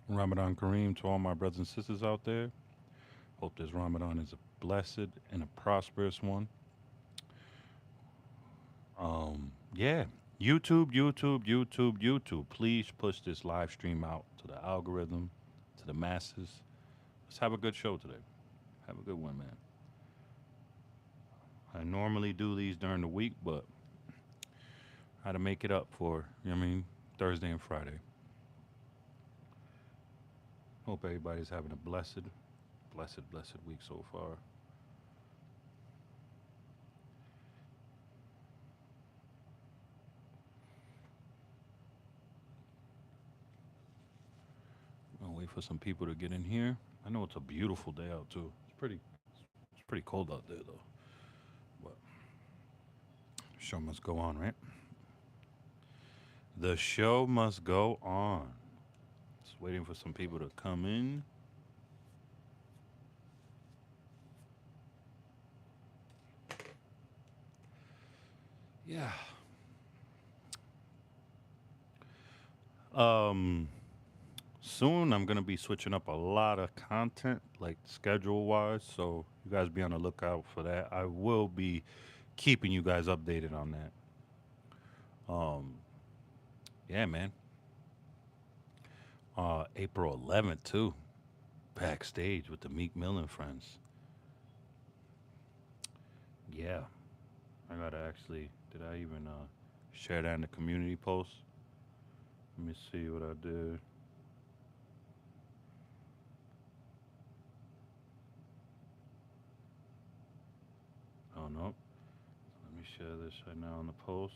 Ramadan Kareem to all my brothers and sisters out there. Hope this Ramadan is a blessed and a prosperous one. Yeah. YouTube. Please push this live stream out to the algorithm, to the masses. Let's have a good show today. Have a good one, man. I normally do these during the week, but I had to make it up for, Thursday and Friday. Hope everybody's having a blessed week so far. I'll wait for some people to get in here. I know it's a beautiful day out too. It's pretty cold out there though. But show must go on, right? The show must go on. Just waiting for some people to come in. Yeah. Um Soon I'm gonna be switching up a lot of content, like schedule wise. So you guys be on the lookout for that. I will be keeping you guys updated on that. Um yeah, man. April 11th too. Backstage with the Meek Mill and friends. Yeah. I gotta actually did I even share that in the community post? Let me see what I did. Oh no. Let me share this right now on the post.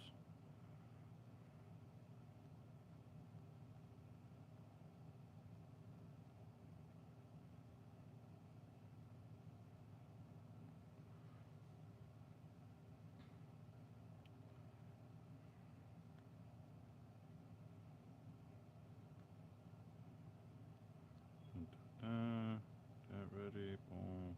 Get ready. Boom.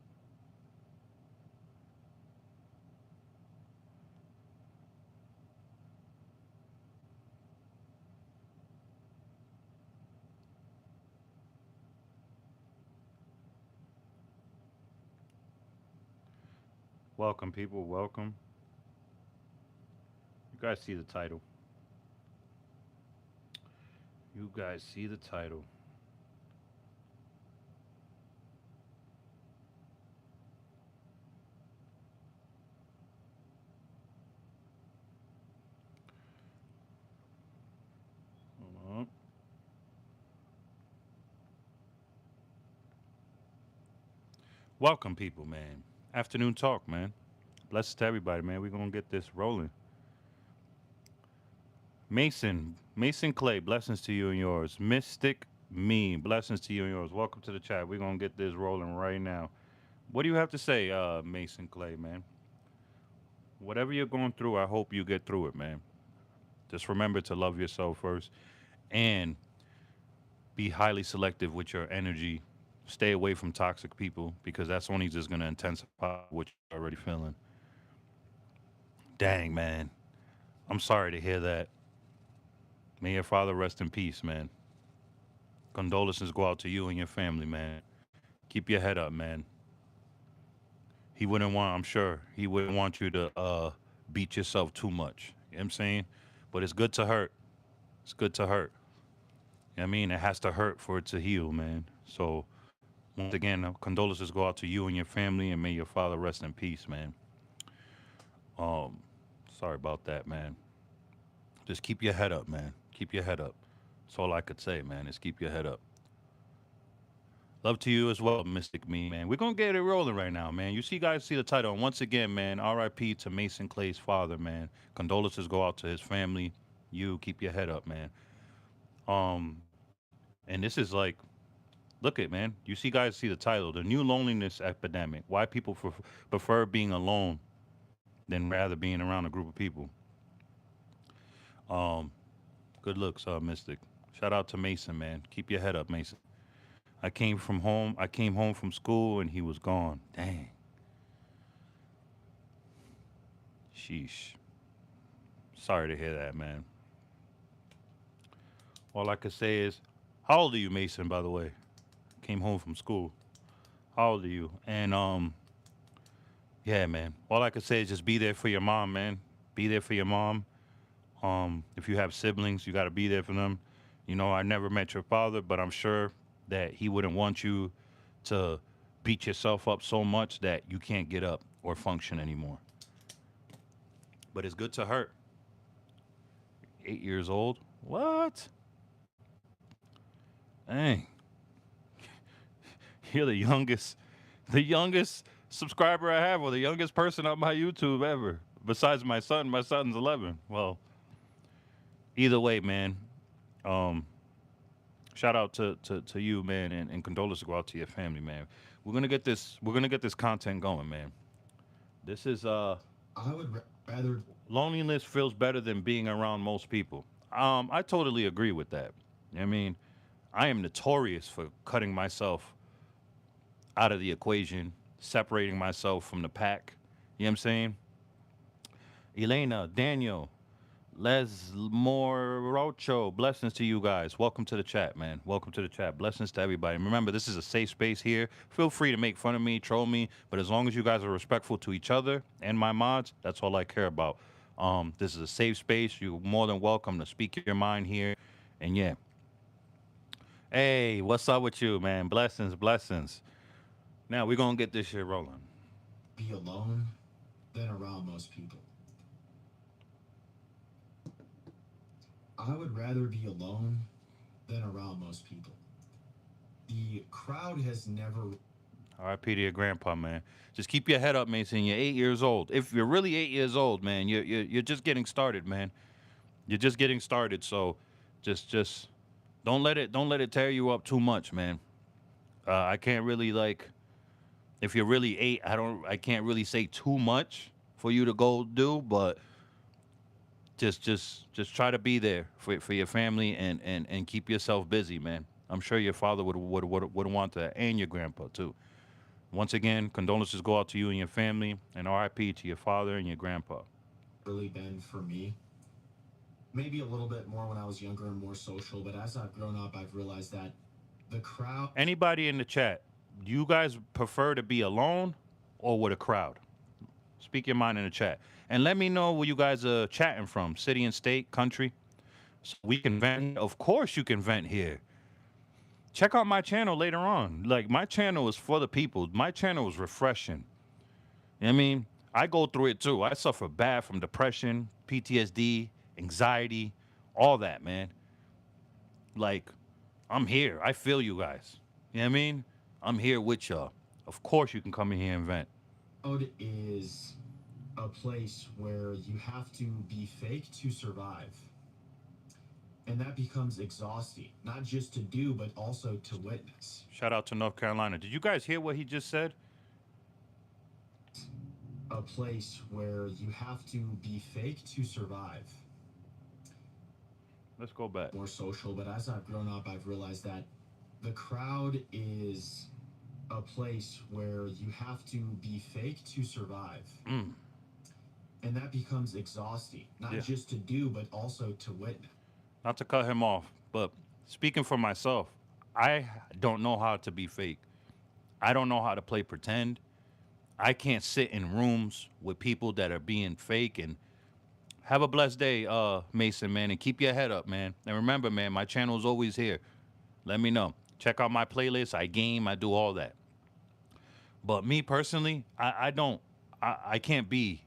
Welcome people, welcome. You guys see the title. You guys see the title. Hold on. Welcome people, man. Afternoon talk, man. Blessings to everybody, man. We're gonna get this rolling. Mason Clay, blessings to you and yours. Mystic Me, blessings to you and yours. Welcome to the chat. We're gonna get this rolling right now. What do you have to say, Mason Clay, man? Whatever you're going through, I hope you get through it, man. Just remember to love yourself first and be highly selective with your energy. Stay away from toxic people because that's only just gonna intensify what you're already feeling. Dang, man. I'm sorry to hear that. May your father rest in peace, man. Condolences go out to you and your family, man. Keep your head up, man. He wouldn't want, I'm sure, he wouldn't want you to beat yourself too much. You know what I'm saying? But it's good to hurt. It's good to hurt. You know what I mean? It has to hurt for it to heal, man. So, once again, condolences go out to you and your family, and may your father rest in peace, man. Um, Sorry about that, man. Just keep your head up, man. Keep your head up. That's all I could say, man, is keep your head up. Love to you as well, Mystic Me, man. We're gonna get it rolling right now, man. You see, guys, see the title. And once again, man, R.I.P. to Mason Clay's father, man. Condolences go out to his family. You keep your head up, man. Um, and this is like, look at man. You see, guys, see the title, the new loneliness epidemic. Why people prefer being alone than rather being around a group of people. Um, Good looks, Mystic. Shout out to Mason, man. Keep your head up, Mason. I came from home. I came home from school and he was gone. Dang. Sheesh. Sorry to hear that, man. All I could say is How old are you, Mason? By the way, came home from school. How old are you? And yeah, man. All I could say is just be there for your mom, man. Be there for your mom. If you have siblings, you got to be there for them. You know, I never met your father, but I'm sure that he wouldn't want you to beat yourself up so much that you can't get up or function anymore. But it's good to hurt. 8 years old? What? Dang. You're the youngest subscriber I have, or the youngest person on my YouTube ever. Besides my son. My son's 11. Well, either way, man. Um, Shout out to you, man, and condolences go out to your family, man. We're gonna get this content going, man. This is I would rather. loneliness feels better than being around most people. I totally agree with that. I mean, I am notorious for cutting myself out of the equation, separating myself from the pack. You know what I'm saying? Elena, Daniel, Les Morocho, blessings to you guys. Welcome to the chat, man. Welcome to the chat. Blessings to everybody. Remember, this is a safe space here. Feel free to make fun of me, troll me, but as long as you guys are respectful to each other and my mods, that's all I care about. This is a safe space. You're more than welcome to speak your mind here. And yeah. Hey, what's up with you, man? Blessings, blessings. Now we're gonna get this shit rolling. Be alone than around most people. I would rather be alone than around most people. The crowd has never. R.I.P. to your grandpa, man. Just keep your head up, Mason. You're 8 years old. If you're really 8 years old, man, you're just getting started, man. You're just getting started. So, just don't let it tear you up too much, man. I can't really like if you're really 8. I can't really say too much for you to go do, but just try to be there for your family and keep yourself busy, man. I'm sure your father would want that, and your grandpa too. Once again, condolences go out to you and your family, and RIP to your father and your grandpa. Really been for me. Maybe a little bit more when I was younger and more social, but as I've grown up, I've realized that the crowd. Anybody in the chat, do you guys prefer to be alone or with a crowd? Speak your mind in the chat. And let me know where you guys are chatting from, city and state, country, so we can vent here. Of course you can vent here. Check out my channel later on. Like, my channel is for the people. My channel is refreshing. You know what I mean? I go through it too. I suffer bad from depression, PTSD, anxiety, all that, man. Like, I'm here. I feel you guys. You know what I mean? I'm here with y'all. Of course you can come in here and vent. Crowd is a place where you have to be fake to survive. And that becomes exhausting, not just to do, but also to witness. Shout out to North Carolina. Did you guys hear what he just said? A place where you have to be fake to survive. Let's go back. More social, but as I've grown up, I've realized that the crowd is a place where you have to be fake to survive. Mm. And that becomes exhausting, not Yeah. just to do, but also to witness. Not to cut him off, but speaking for myself, I don't know how to be fake. I don't know how to play pretend. I can't sit in rooms with people that are being fake. And have a blessed day, Mason, man, and keep your head up, man. And remember, man, my channel is always here. Let me know. Check out my playlist. I game. I do all that. But me personally, I don't. I can't be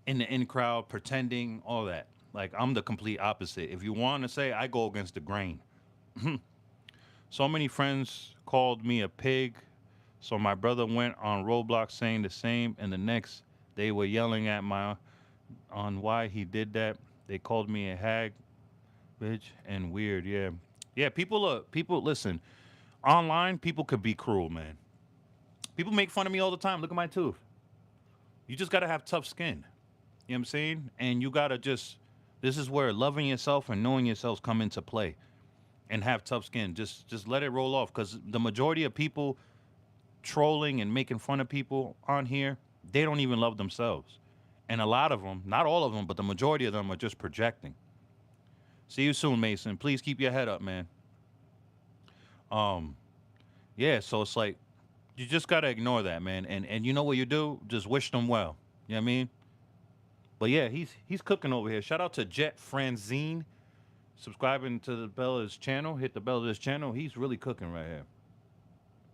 in the in crowd pretending all that. Like, I'm the complete opposite. If you want to say, I go against the grain. So many friends called me a pig. So my brother went on Roblox saying the same, and the next they were yelling at my on why he did that. They called me a hag, bitch, and weird. Yeah, yeah. People. Listen, online people could be cruel, man. People make fun of me all the time. Look at my tooth. You just gotta have tough skin. You know what I'm saying? And you gotta just. This is where loving yourself and knowing yourself come into play, and have tough skin. Just let it roll off, because the majority of people trolling and making fun of people on here, they don't even love themselves. And a lot of them, not all of them, but the majority of them are just projecting. See you soon, Mason. Please keep your head up, man. Um, yeah, so it's like you just gotta ignore that, man. And you know what you do? Just wish them well. You know what I mean? But yeah, he's cooking over here. Shout out to Jet Franzine, subscribing to the Bella's channel. Hit the Bella's channel. He's really cooking right here.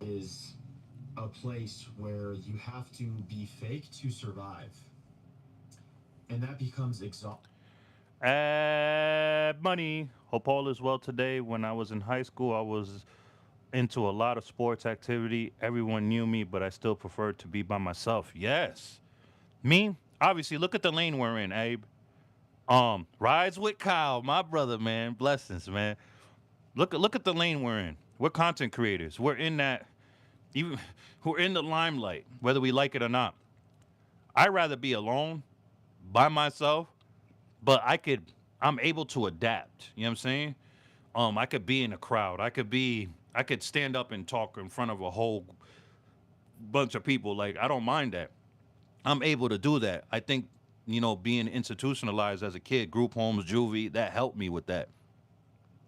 Is a place where you have to be fake to survive. And that becomes exhausting. Money. Hope all is well today. When I was in high school, I was into a lot of sports activity. Everyone knew me, but I still preferred to be by myself. Yes. Me, obviously, look at the lane we're in, Abe. Rides with Kyle, my brother, man. Blessings, man. Look at the lane we're in. We're content creators. We're in that even we're in the limelight, whether we like it or not. I'd rather be alone by myself, but I'm able to adapt. You know what I'm saying? I could be in a crowd. I could stand up and talk in front of a whole bunch of people. Like I don't mind that. I'm able to do that. I think, being institutionalized as a kid, group homes, juvie, that helped me with that.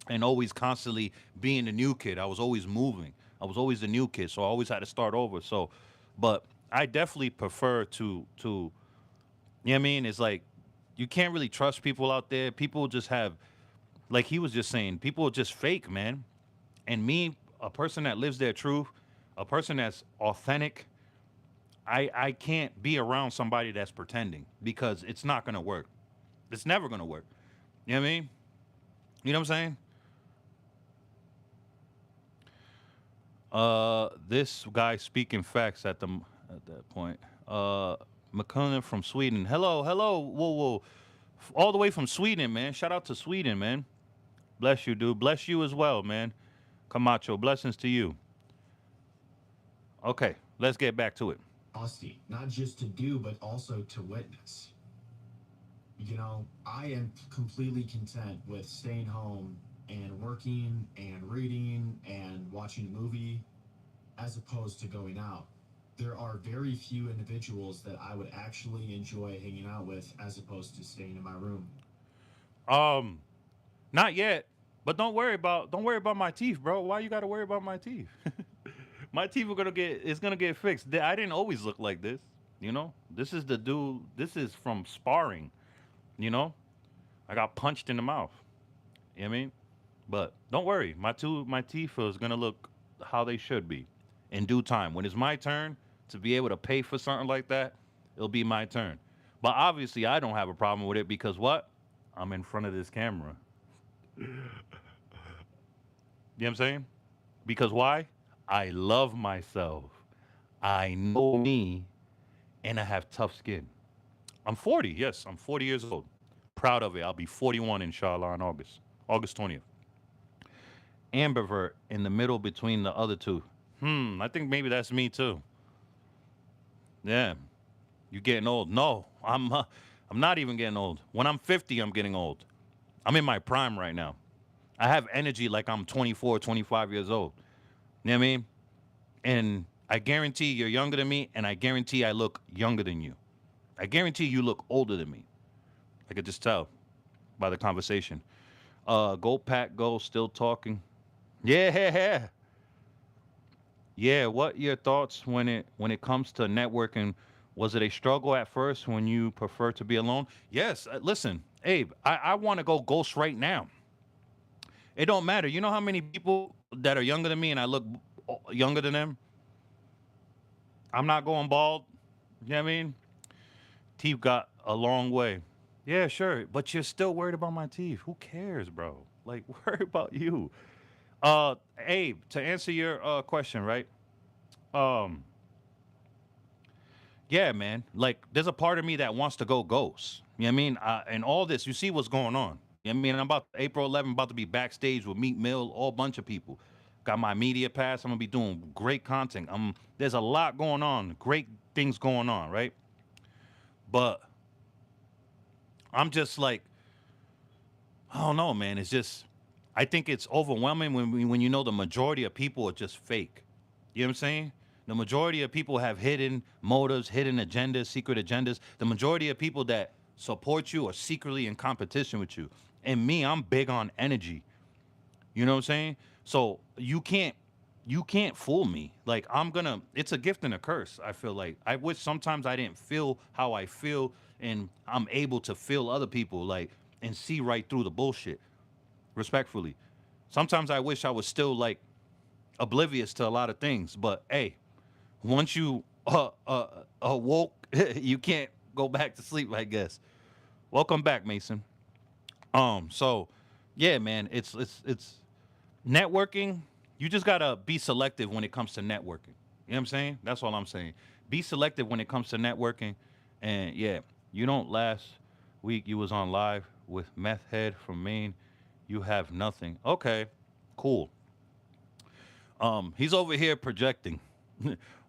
And always constantly being the new kid. I was always moving. I was always the new kid, so I always had to start over. So, but I definitely prefer to you know what I mean? It's like you can't really trust people out there. People just have, like he was just saying, people are just fake, man. And me, a person that lives their truth, a person that's authentic, I can't be around somebody that's pretending because it's not gonna work. It's never gonna work. You know what I mean? You know what I'm saying? This guy speaking facts at that point. McCullen from Sweden. Hello, hello, whoa, whoa, all the way from Sweden, man. Shout out to Sweden, man. Bless you, dude. Bless you as well, man. Camacho, blessings to you. Okay, let's get back to it. Not just to do, but also to witness. I am completely content with staying home and working and reading and watching a movie as opposed to going out. There are very few individuals that I would actually enjoy hanging out with as opposed to staying in my room. Um, Not yet, but don't worry about my teeth, bro. Why you got to worry about my teeth? My teeth are gonna get it's gonna get fixed. I didn't always look like this, you know. This is the dude. This is from sparring, you know. I got punched in the mouth. You know what I mean? But don't worry, my teeth is gonna look how they should be in due time. When it's my turn to be able to pay for something like that, it'll be my turn. But obviously, I don't have a problem with it because what? I'm in front of this camera. You know what I'm saying? Because why? I love myself. I know me, and I have tough skin. I'm 40. Yes, I'm 40 years old. Proud of it. I'll be 41 inshallah in August 20th. Ambivert in the middle between the other two. I think maybe that's me too. Yeah, you getting old? No, I'm not even getting old. When I'm 50, I'm getting old. I'm in my prime right now. I have energy like I'm 24, 25 years old. You know what I mean? And I guarantee you're younger than me, and I guarantee I look younger than you. I guarantee you look older than me. I could just tell by the conversation. Go Pack Go, still talking. Yeah, yeah. What your thoughts when it comes to networking? Was it a struggle at first when you prefer to be alone? Yes. Listen, Abe, I want to go ghost right now. It don't matter. You know how many people that are younger than me and I look younger than them? I'm not going bald. You know what I mean? Teeth got a long way. Yeah, sure. But you're still worried about my teeth. Who cares, bro? Like, worry about you. Abe, to answer your question, right? Um, yeah, man. Like, there's a part of me that wants to go ghost. You know what I mean? And all this, you see what's going on. You know what I mean? I'm about April 11th, about to be backstage with Meat Mill, all bunch of people. Got my media pass. I'm gonna be doing great content. There's a lot going on, great things going on, right? But I'm just like, I don't know, man. It's just, I think it's overwhelming when you know the majority of people are just fake. You know what I'm saying? The majority of people have hidden motives, hidden agendas, secret agendas. The majority of people that support you are secretly in competition with you. And me, I'm big on energy. You know what I'm saying? So you can't fool me. Like I'm gonna it's a gift and a curse. I feel like I wish sometimes I didn't feel how I feel and I'm able to feel other people like and see right through the bullshit. Respectfully. Sometimes I wish I was still like oblivious to a lot of things, but hey, once you awoke, you can't go back to sleep, I guess. Welcome back, Mason. So yeah, man, it's networking. You just gotta be selective when it comes to networking. You know what I'm saying? That's all I'm saying. Be selective when it comes to networking. And yeah, you don't last week you was on live with Meth Head from Maine. You have nothing. Okay, cool. He's over here projecting.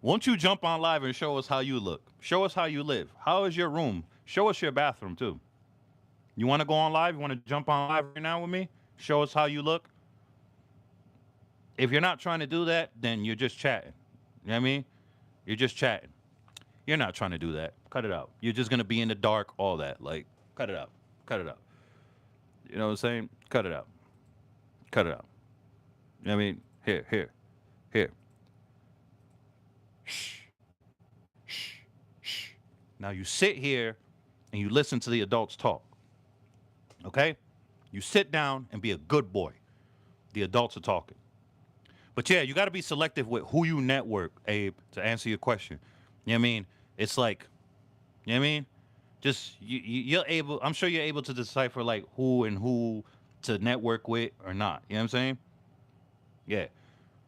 Won't you jump on live and show us how you look? Show us how you live. How is your room? Show us your bathroom too. You want to go on live? You want to jump on live right now with me? Show us how you look. If you're not trying to do that, then you're just chatting. You know what I mean? You're just chatting. You're not trying to do that. Cut it out. You're just gonna be in the dark, all that. Like, cut it out. Cut it out. You know what I'm saying? Cut it out. Cut it out. You know what I mean? Here. Shh, shh, shh. Now you sit here and you listen to the adults talk. Okay? You sit down and be a good boy. The adults are talking. But yeah, you got to be selective with who you network, Abe, to answer your question. You know what I mean? It's like, you know what I mean? Just you're able. I'm sure you're able to decipher like who and who to network with or not. You know what I'm saying? Yeah.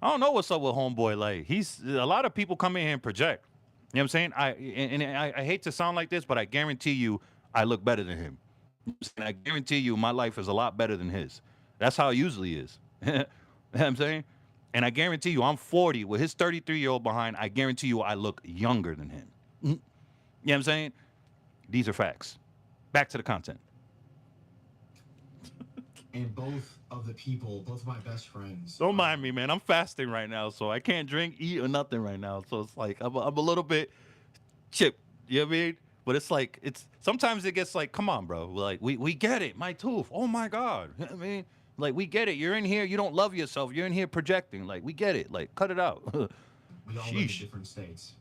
I don't know what's up with homeboy. Like he's a lot of people come in here and project. You know what I'm saying? I hate to sound like this, but I guarantee you I look better than him. You know what I'm saying? I guarantee you my life is a lot better than his. That's how it usually is. You know what I'm saying? And I guarantee you I'm 40 with his 33-year-old behind. I guarantee you I look younger than him. You know what I'm saying? These are facts. Back to the content. And both of my best friends, Don't mind me, man. I'm fasting right now, so I can't drink, eat, or nothing right now. So it's like I'm a little bit chipped. You know what I mean? But it's like it's sometimes it gets like, come on, bro. Like we get it. My tooth. Oh my god. You know what I mean? Like we get it. You're in here. You don't love yourself. You're in here projecting. Like we get it. Like cut it out. we all live in Sheesh. different states,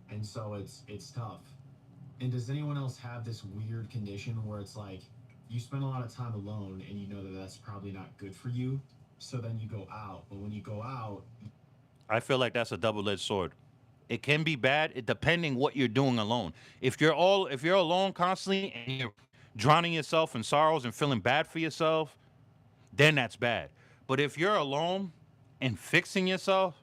and so it's tough. And does anyone else have this weird condition where it's like you spend a lot of time alone and you know that that's probably not good for you? So then you go out, but when you go out, I feel like that's a double-edged sword. It can be bad, it depending what you're doing alone. If you're alone constantly and you're drowning yourself in sorrows and feeling bad for yourself, then that's bad. But if you're alone and fixing yourself,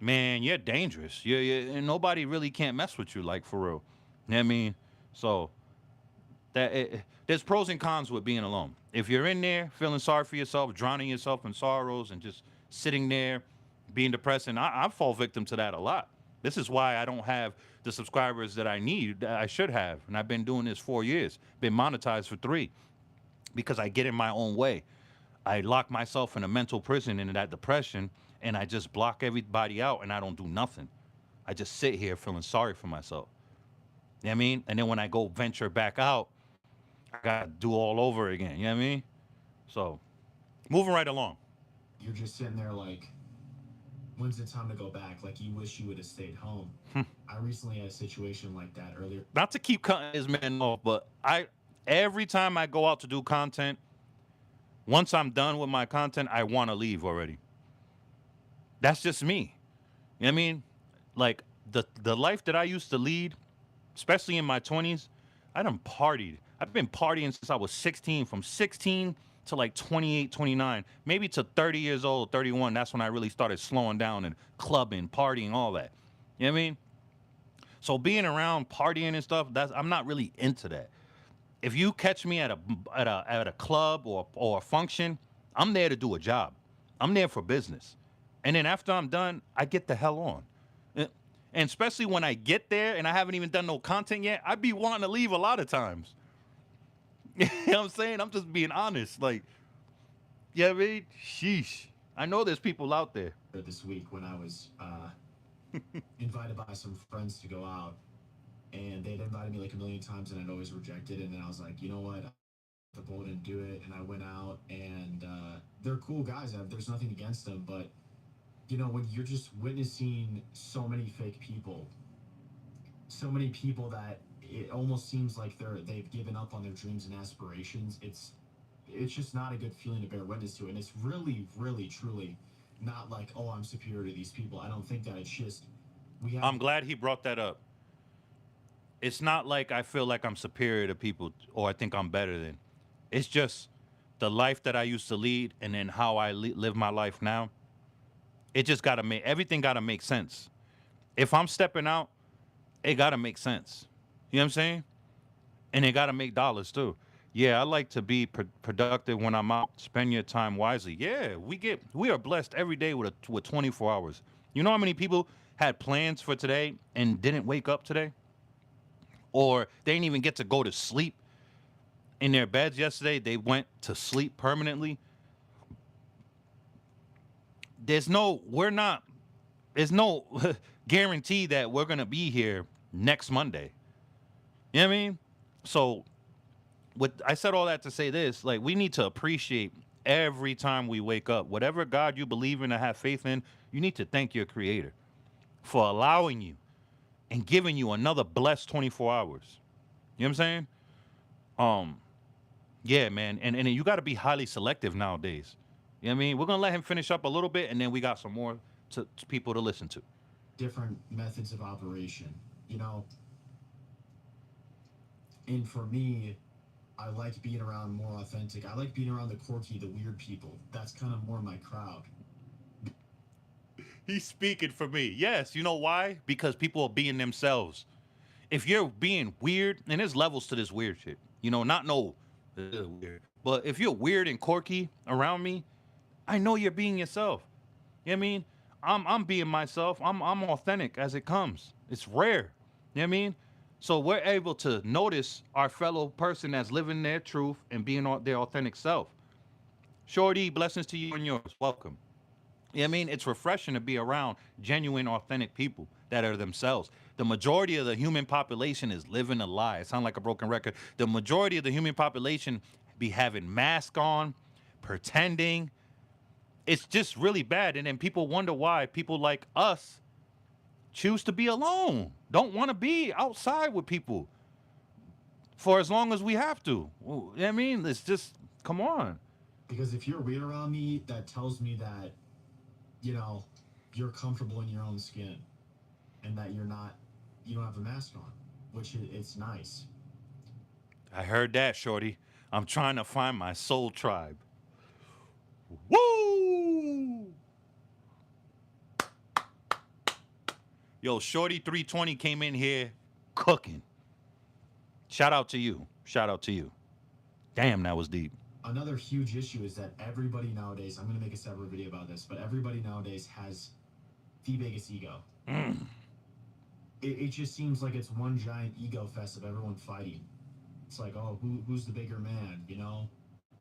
man, you're dangerous. And nobody really can't mess with you like for real. You know what I mean? So there's pros and cons with being alone. If you're in there feeling sorry for yourself, drowning yourself in sorrows, and just sitting there being depressed, and I fall victim to that a lot. This is why I don't have the subscribers that I need, that I should have. And I've been doing this 4 years, been monetized for 3, because I get in my own way. I lock myself in a mental prison in that depression, and I just block everybody out, and I don't do nothing. I just sit here feeling sorry for myself. You know what I mean? And then when I go venture back out, I gotta do all over again. You know what I mean? So moving right along. you're just sitting there like, when's the time to go back? Like you wish you would have stayed home. I recently had a situation like that earlier. Not to keep cutting this man off, but I every time I go out to do content, once I'm done with my content, I want to leave already. That's just me. You know what I mean? Like the life that I used to lead, especially in my 20s, I done partied. I've been partying since I was 16, from 16 to like 28, 29, maybe to 30 years old, 31. That's when I really started slowing down and clubbing, partying, all that. You know what I mean? So being around partying and stuff, that's I'm not really into that. If you catch me at a club or a function, I'm there to do a job. I'm there for business. And then after I'm done, I get the hell on. And especially when I get there and I haven't even done no content yet, I be wanting to leave a lot of times. You know what I'm saying? I'm just being honest. Like, yeah, I mean, sheesh. I know there's people out there. This week when I was invited by some friends to go out, and they'd invited me like a million times, and I'd always rejected. And then I was like, you know what? the boat and do it. And I went out, and they're cool guys. There's nothing against them, but when you're just witnessing so many people that it almost seems like they've given up on their dreams and aspirations. It's just not a good feeling to bear witness to, and it's really, really, truly not like, oh, I'm superior to these people. I don't think that. It's just we have. I'm glad he brought that up. It's not like I feel like I'm superior to people or I think I'm better than. It's just the life that I used to lead and then how I live my life now. It just got to make everything got to make sense. If I'm stepping out, it got to make sense. You know what I'm saying? And it got to make dollars too. Yeah, I like to be productive when I'm out. Spend your time wisely. Yeah, we are blessed every day with 24 hours. You know how many people had plans for today and didn't wake up today, or they didn't even get to go to sleep in their beds yesterday. They went to sleep permanently. We're not. There's no guarantee that we're gonna be here next Monday. You know what I mean? So I said all that to say this, like we need to appreciate every time we wake up. Whatever God you believe in or have faith in, you need to thank your creator for allowing you and giving you another blessed 24 hours. You know what I'm saying? Um, yeah, man. And you gotta be highly selective nowadays. You know what I mean? We're gonna let him finish up a little bit and then we got some more to people to listen to. Different methods of operation, you know. And for me, I like being around more authentic. I like being around the quirky, the weird people. That's kind of more my crowd. He's speaking for me. Yes, you know why? Because people are being themselves. If you're being weird, and there's levels to this weird shit, not no weird, but if you're weird and quirky around me, I know you're being yourself. You know what I mean? I'm being myself. I'm authentic as it comes. It's rare. You know what I mean? So we're able to notice our fellow person that's living their truth and being their authentic self. Shorty, blessings to you and yours. Welcome. You know what I mean? It's refreshing to be around genuine, authentic people that are themselves. The majority of the human population is living a lie. It sounds like a broken record. The majority of the human population be having masks on, pretending. It's just really bad. And then people wonder why people like us choose to be alone, don't want to be outside with people for as long as we have to. You know what I mean? It's just, come on. Because if you're weird around me, that tells me that, you know, you're comfortable in your own skin, and that you don't have a mask on, which it's nice. I heard that, Shorty. I'm trying to find my soul tribe. Woo! Yo, Shorty 320 came in here cooking. Shout out to you. Shout out to you. Damn, that was deep. Another huge issue is that everybody nowadays, I'm going to make a separate video about this, but everybody nowadays has the biggest ego. It just seems like it's one giant ego fest of everyone fighting. It's like, oh, who's the bigger man, you know?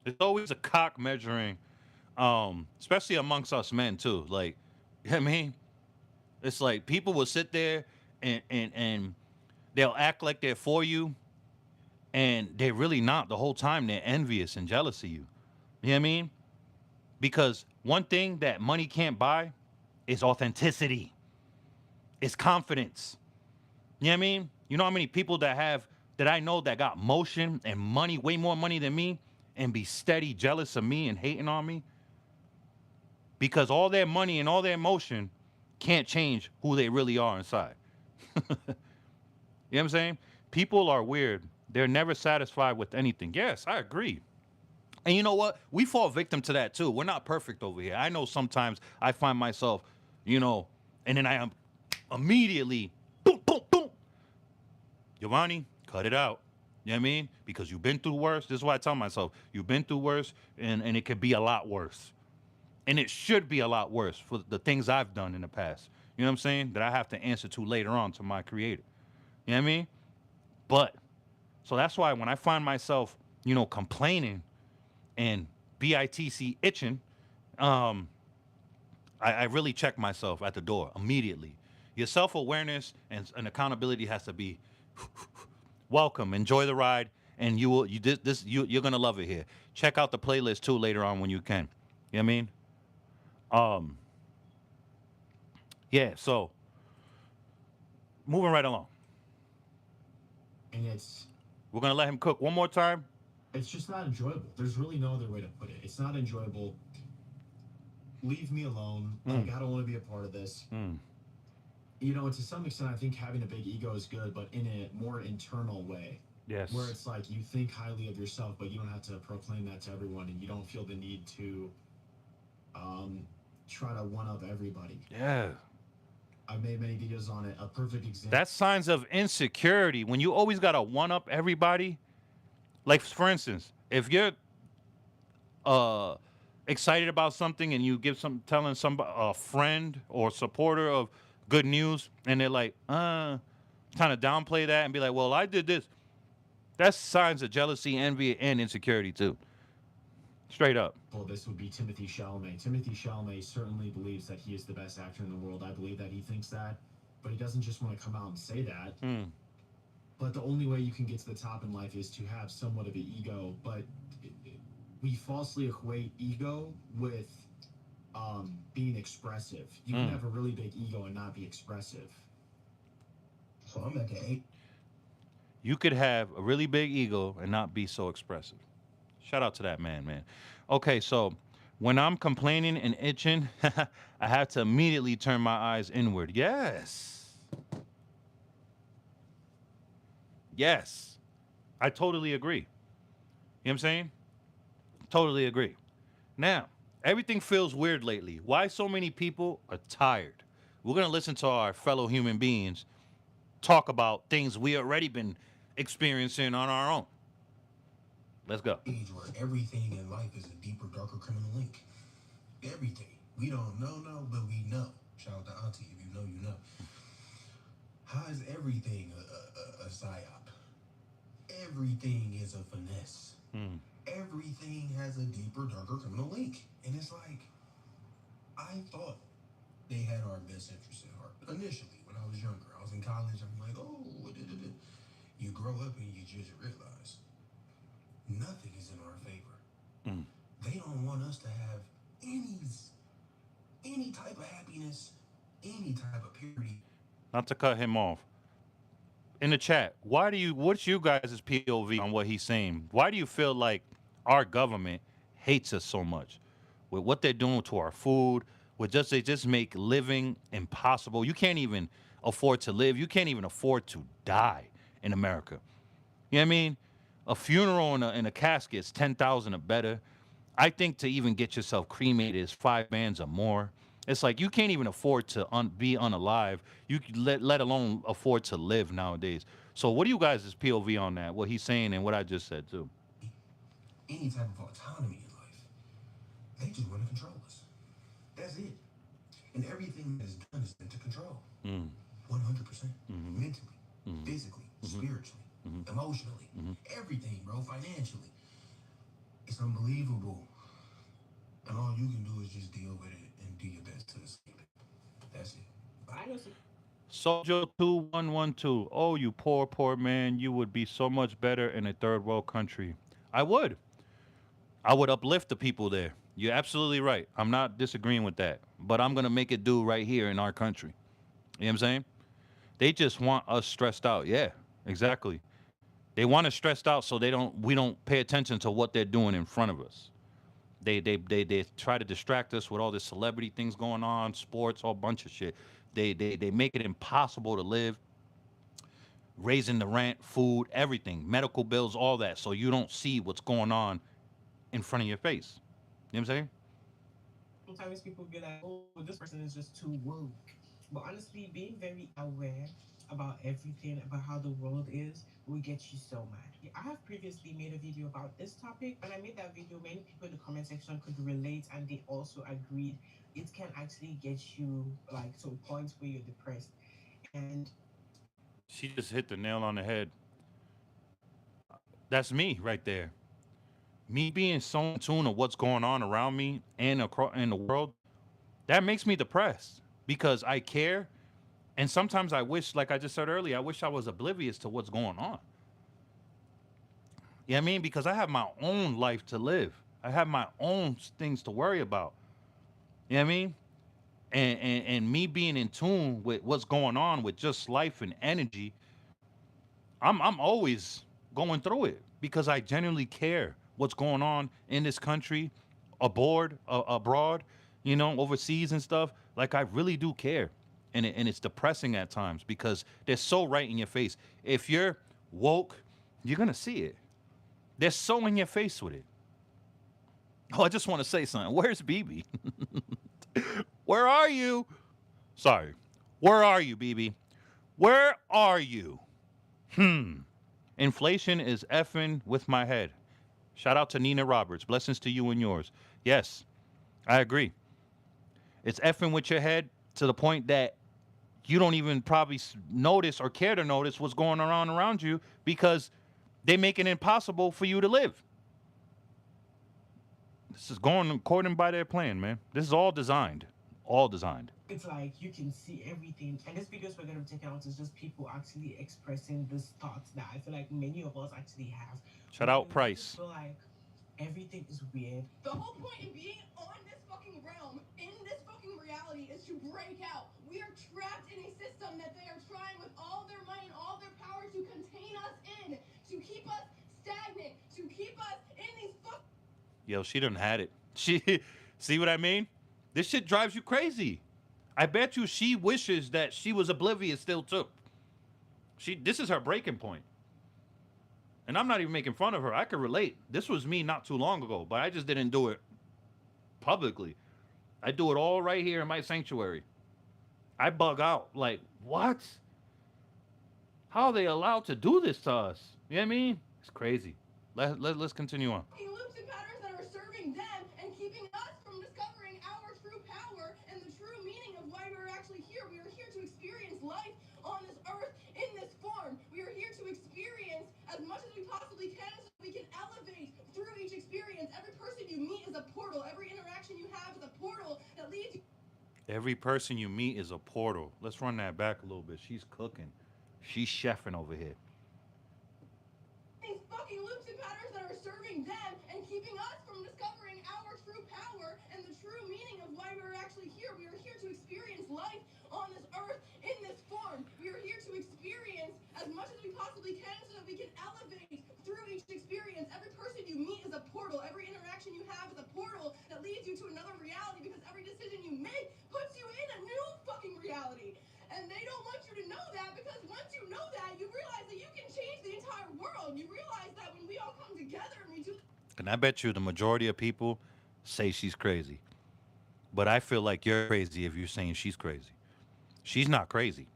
It's always a cock measuring, especially amongst us men too. Like, you know what I mean? It's like people will sit there and they'll act like they're for you, and they're really not. The whole time they're envious and jealous of you. You know what I mean? Because one thing that money can't buy is authenticity. It's confidence. You know what I mean? You know how many people that I know that got motion and money, way more money than me, and be steady jealous of me and hating on me? Because all their money and all their motion can't change who they really are inside. You know what I'm saying? People are weird. They're never satisfied with anything. Yes, I agree. And you know what? We fall victim to that too. We're not perfect over here. I know sometimes I find myself, and then I am immediately, boom, boom, boom. Giovanni, cut it out. You know what I mean? Because you've been through worse. This is why I tell myself, you've been through worse, and it could be a lot worse. And it should be a lot worse for the things I've done in the past. You know what I'm saying? That I have to answer to later on to my creator. You know what I mean? But, so that's why when I find myself, complaining and BITC itching, I really check myself at the door immediately. Your self awareness and accountability has to be welcome, enjoy the ride, and you will you this you're gonna love it here. Check out the playlist too later on when you can. You know what I mean? Um, yeah. So moving right along, And we're gonna let him cook one more time. it's just not enjoyable. There's really no other way to put it. It's not enjoyable. Leave me alone. Like, Mm, I don't want to be a part of this. mm, To some extent, I think having a big ego is good, but in a more internal way, where yes. it's like you think highly of yourself, but you don't have to proclaim that to everyone, and you don't feel the need to um, try to one up everybody. Yeah. I've made many videos on it. A perfect example. That's signs of insecurity when you always gotta one up everybody. Like for instance, if you're uh excited about something and you give some telling some a friend or supporter of good news and they're like kind of downplay that and be like, well, I did this. That's signs of jealousy, envy, and insecurity too. Straight up. This would be Timothy Chalamet. Timothy Chalamet certainly believes that he is the best actor in the world. I believe that he thinks that, but he doesn't just want to come out and say that. Mm, But the only way you can get to the top in life is to have somewhat of an ego. But we falsely equate ego with being expressive. You can mm. have a really big ego and not be expressive. So I'm at the eight. You could have a really big ego and not be so expressive. Shout out to that man, man. Okay, so when I'm complaining and itching, I have to immediately turn my eyes inward. Yes. Yes. I totally agree. You know what I'm saying? Totally agree. Now, everything feels weird lately. Why so many people are tired? We're going to listen to our fellow human beings talk about things we already been experiencing on our own. Let's go. Age where everything in life is a deeper, darker criminal link. Everything. We don't know, no, but we know. Shout out to Auntie. If you know, you know. How is everything a psyop? Everything is a finesse. Mm, Everything has a deeper, darker criminal link. And it's like, I thought they had our best interests at heart. Initially, when I was younger, I was in college, I'm like, oh, da-da-da. You grow up and you just realize nothing is in our favor. mm. They don't want us to have any type of happiness, any type of purity. Not to cut him off. In the chat, what's you guys' POV on what he's saying? Why do you feel like our government hates us so much with what they're doing to our food? With just they just make living impossible. You can't even afford to live. You can't even afford to die in America. You know what I mean? A funeral and a casket is 10,000 or better. I think to even get yourself cremated is 5 bands or more. It's like you can't even afford to be unalive. You let alone afford to live nowadays. So what do you guys' POV on that? What he's saying and what I just said too. Any type of autonomy in life. They just want to control us. That's it. And everything that is done is meant to control. Mm, 100%. mm-hmm, Mentally, mm-hmm, physically, mm-hmm, spiritually, mm-hmm, emotionally. mm-hmm. Everything, bro. Financially. It's unbelievable. And all you can do is just deal with it and do your best to escape it. That's it. I just Sojo2112. Oh, you poor, poor man. You would be so much better in a third world country. I would. I would uplift the people there. You're absolutely right. I'm not disagreeing with that. But I'm going to make it do right here in our country. You know what I'm saying? They just want us stressed out. Yeah, exactly. They want us stressed out so we don't pay attention to what they're doing in front of us. They try to distract us with all this celebrity things going on, sports, all bunch of shit. They make it impossible to live, raising the rent, food, everything, medical bills, all that, so you don't see what's going on in front of your face. You know what I'm saying? Sometimes people be like, oh, this person is just too woke. But honestly, being very aware about everything, about how the world is, will get you so mad. Yeah, I have previously made a video about this topic. When I made that video, many people in the comment section could relate and they also agreed it can actually get you like to a point where you're depressed. And She just hit the nail on the head. That's me right there. Me being so in tune of what's going on around me and across in the world, that makes me depressed because I care. And sometimes I wish, like I just said earlier, I wish I was oblivious to what's going on. You know what I mean? Because I have my own life to live. I have my own things to worry about. You know what I mean? And me being in tune with what's going on with just life and energy, I'm always going through it because I genuinely care what's going on in this country, abroad, overseas and stuff. Like I really do care, and it's depressing at times because they're so right in your face. If you're woke, you're gonna see it. They're so in your face with it. Oh, I just want to say something. Where's BB? Where are you? Sorry. Where are you, BB? Where are you? Hmm. Inflation is effing with my head. Shout out to Nina Roberts. Blessings to you and yours. Yes, I agree. It's effing with your head to the point that you don't even probably notice or care to notice what's going on around you because they make it impossible for you to live. This is going according by their plan, man. This is all designed. All designed. It's like you can see everything. And this videos we're going to be taking out is just people actually expressing this thoughts that I feel like many of us actually have. Shout Where out we just Price. feel like everything is weird. The whole point in being on this fucking realm, in this fucking reality, is to break out. We are trapped in a system that they are trying with all their might and all their power to contain us in, to keep us stagnant, to keep us in these fucking. Yo, she done had it. She see what I mean? This shit drives you crazy. I bet you she wishes that she was oblivious still too. This is her breaking point. And I'm not even making fun of her. I could relate. This was me not too long ago, but I just didn't do it publicly. I do it all right here in my sanctuary. I bug out. Like, what? How are they allowed to do this to us? You know what I mean? It's crazy. Let's continue on. Loops and patterns that are serving them and keeping us from discovering our true power and the true meaning of why we're actually here. We are here to experience life on this earth in this form. We are here to experience as much as we possibly can so we can elevate through each experience. Every person you meet is a portal. Every interaction you have is a portal that leads you. Every person you meet is a portal. Let's run that back a little bit. She's cooking. She's chefing over here. These fucking loops and patterns that are serving them and keeping us from discovering our true power and the true meaning of why we're actually here. We are here to experience life on this earth in this form. We are here to experience as much as we possibly can so that we can elevate through each experience. Every person you meet is a portal. Every interaction you have is a portal that leads you to another reality because every decision you make puts you in a new fucking reality. And they don't want you to know that because once you know that, you realize that you can change the entire world. You realize that when we all come together and we do. And I bet you the majority of people say she's crazy. But I feel like you're crazy if you're saying she's crazy. She's not crazy.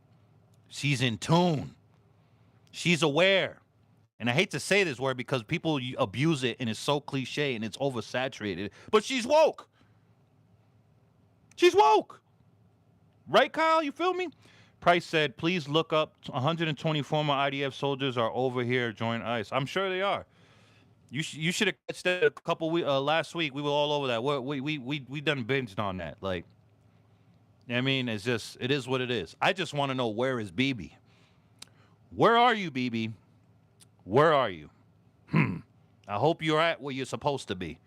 She's in tune. She's aware. And I hate to say this word because people abuse it and it's so cliche and it's oversaturated. But she's woke. She's woke. Right, Kyle? You feel me? Price said, please look up 120 former IDF soldiers are over here join ICE. I'm sure they are. You should have catched that a couple last week. We were all over that. We done binged on that. Like, I mean, it is what it is. I just want to know, where is BB? Where are you, BB? Where are you? I hope you're at where you're supposed to be.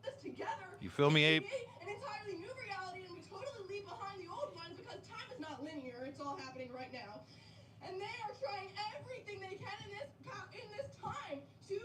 This together. You feel me, Abe? An entirely new reality, and we totally leave behind the old ones because time is not linear. It's all happening right now, and they are trying everything they can in this time to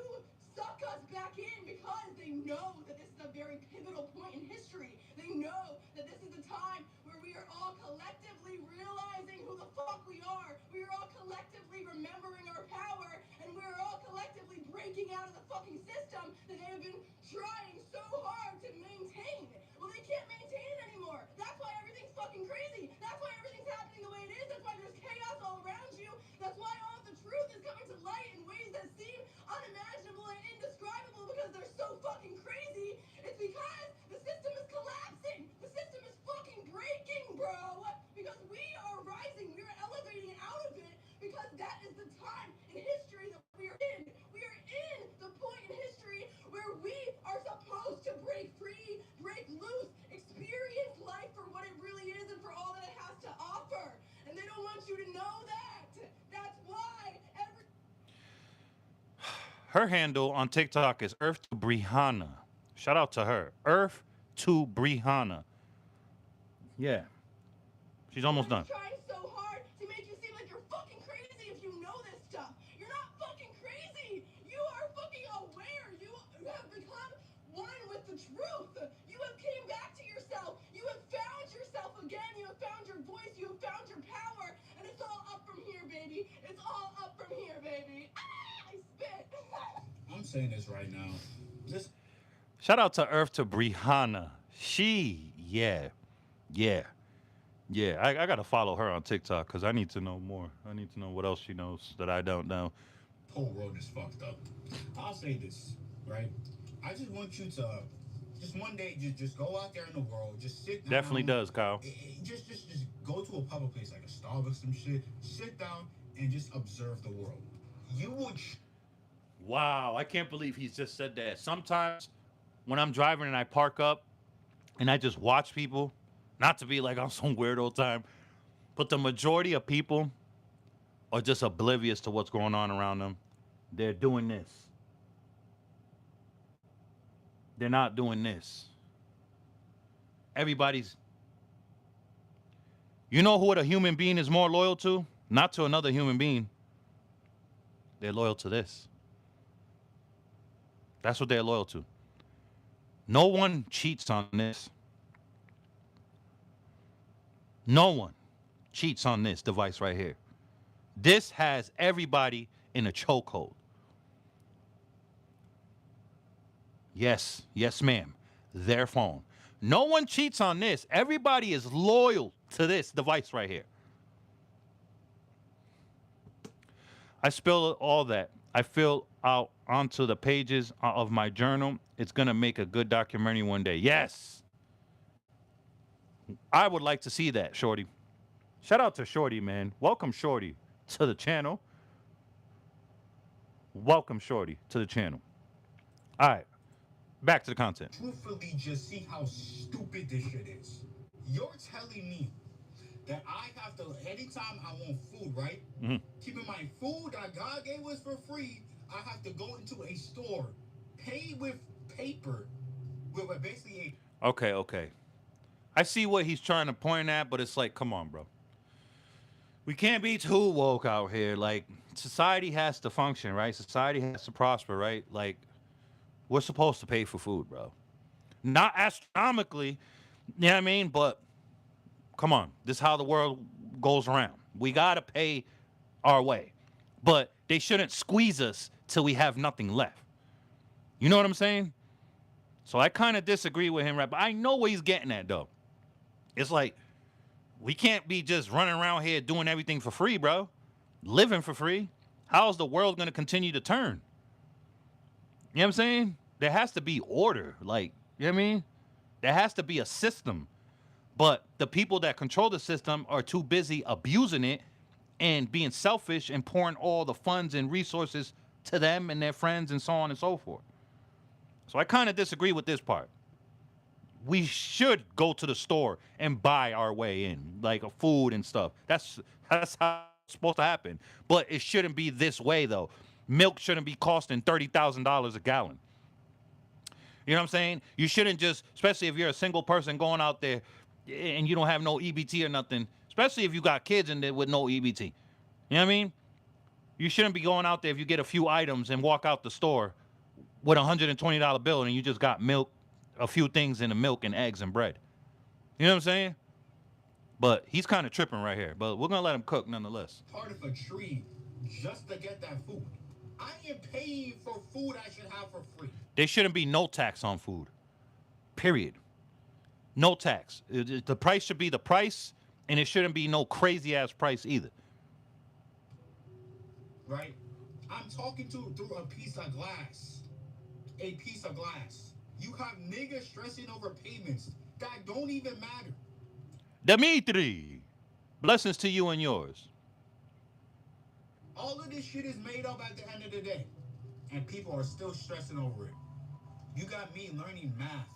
suck us back in because they know that this is a very pivotal point in history. They know that this is the time where we are all collectively realizing who the fuck we are. We are all collectively remembering our power, and we're all collectively breaking out of the fucking system that they have been trying so hard to maintain. Well, they can't maintain it anymore. That's why everything's fucking crazy. That's why everything's happening the way it is. That's why there's chaos all around you. That's why all of the truth is coming to light in ways that seem unimaginable and indescribable because they're so fucking crazy. It's because the system is collapsing. The system is fucking breaking, bro. Because we are rising. We are elevating out of it because that is the time in history that we are in. We are in the point in history where we are supposed to Her handle on TikTok is Earth to Brihanna. Shout out to her. Earth to Brihanna. Yeah, she's almost Everybody's done. trying so hard to make you seem like you're fucking crazy if you know this stuff. You're not fucking crazy. You are fucking aware. You have become one with the truth. You have came back to yourself. You have found yourself again. You have found your voice. You have found your power. And it's all up from here, baby. It's all up from here, baby. Ah, I spit. I'm saying this right now. This Shout out to Earth to Brihanna. Yeah, yeah. I gotta follow her on TikTok because I need to know more. I need to know what else she knows that I don't know. whole world is fucked up. I'll say this, right? I just want you to just one day just go out there in the world, just sit Definitely down, does, Kyle. just go to a public place like a Starbucks, some shit. Sit down and just observe the world. You would Wow, I can't believe he's just said that. Sometimes when I'm driving and I park up and I just watch people, not to be like on some weirdo time, but the majority of people are just oblivious to what's going on around them. They're doing this. They're not doing this. Everybody's. You know what a human being is more loyal to? Not to another human being. They're loyal to this. That's what they're loyal to. No one cheats on this. No one cheats on this device right here. This has everybody in a chokehold. Yes, ma'am. Their phone. No one cheats on this. Everybody is loyal to this device right here. I spill all that. I fill out onto the pages of my journal. It's going to make a good documentary one day. Yes. I would like to see that, Shorty. Shout out to Shorty, man. Welcome, Shorty, to the channel. Welcome, Shorty, to the channel. All right. Back to the content. truthfully just see how stupid this shit is. You're telling me that I have to, anytime I want food, right? Mm-hmm. Keep in mind, food that God gave us for free, I have to go into a store, pay with paper, with basically Okay. I see what he's trying to point at, but it's like, come on, bro. We can't be too woke out here. Like, society has to function, right? Society has to prosper, right? Like, we're supposed to pay for food, bro. Not astronomically, you know what I mean? But come on, this is how the world goes around. We gotta pay our way. But they shouldn't squeeze us till we have nothing left. You know what I'm saying? So I kind of disagree with him, right? But I know what he's getting at, though. It's like, we can't be just running around here doing everything for free, bro. Living for free. How's the world gonna continue to turn? You know what I'm saying? There has to be order. Like, you know what I mean? There has to be a system. But the people that control the system are too busy abusing it and being selfish and pouring all the funds and resources to them and their friends and so on and so forth. So I kind of disagree with this part. We should go to the store and buy our way in, like food and stuff. That's how it's supposed to happen. But it shouldn't be this way, though. Milk shouldn't be costing $30,000 a gallon. You know what I'm saying? You shouldn't just, especially if you're a single person going out there and you don't have no EBT or nothing, especially if you got kids in there with no EBT. You know what I mean? You shouldn't be going out there if you get a few items and walk out the store with a $120 bill and you just got milk, a few things in the milk and eggs and bread. You know what I'm saying? But he's kind of tripping right here. But we're going to let him cook nonetheless. part of a tree just to get that food. I am paying for food I should have for free. There shouldn't be no tax on food. Period. No tax. The price should be the price, and it shouldn't be no crazy ass price either. Right? I'm talking to through a piece of glass. A piece of glass. You have niggas stressing over payments that don't even matter. Dimitri, blessings to you and yours. All of this shit is made up at the end of the day. And people are still stressing over it. You got me learning math.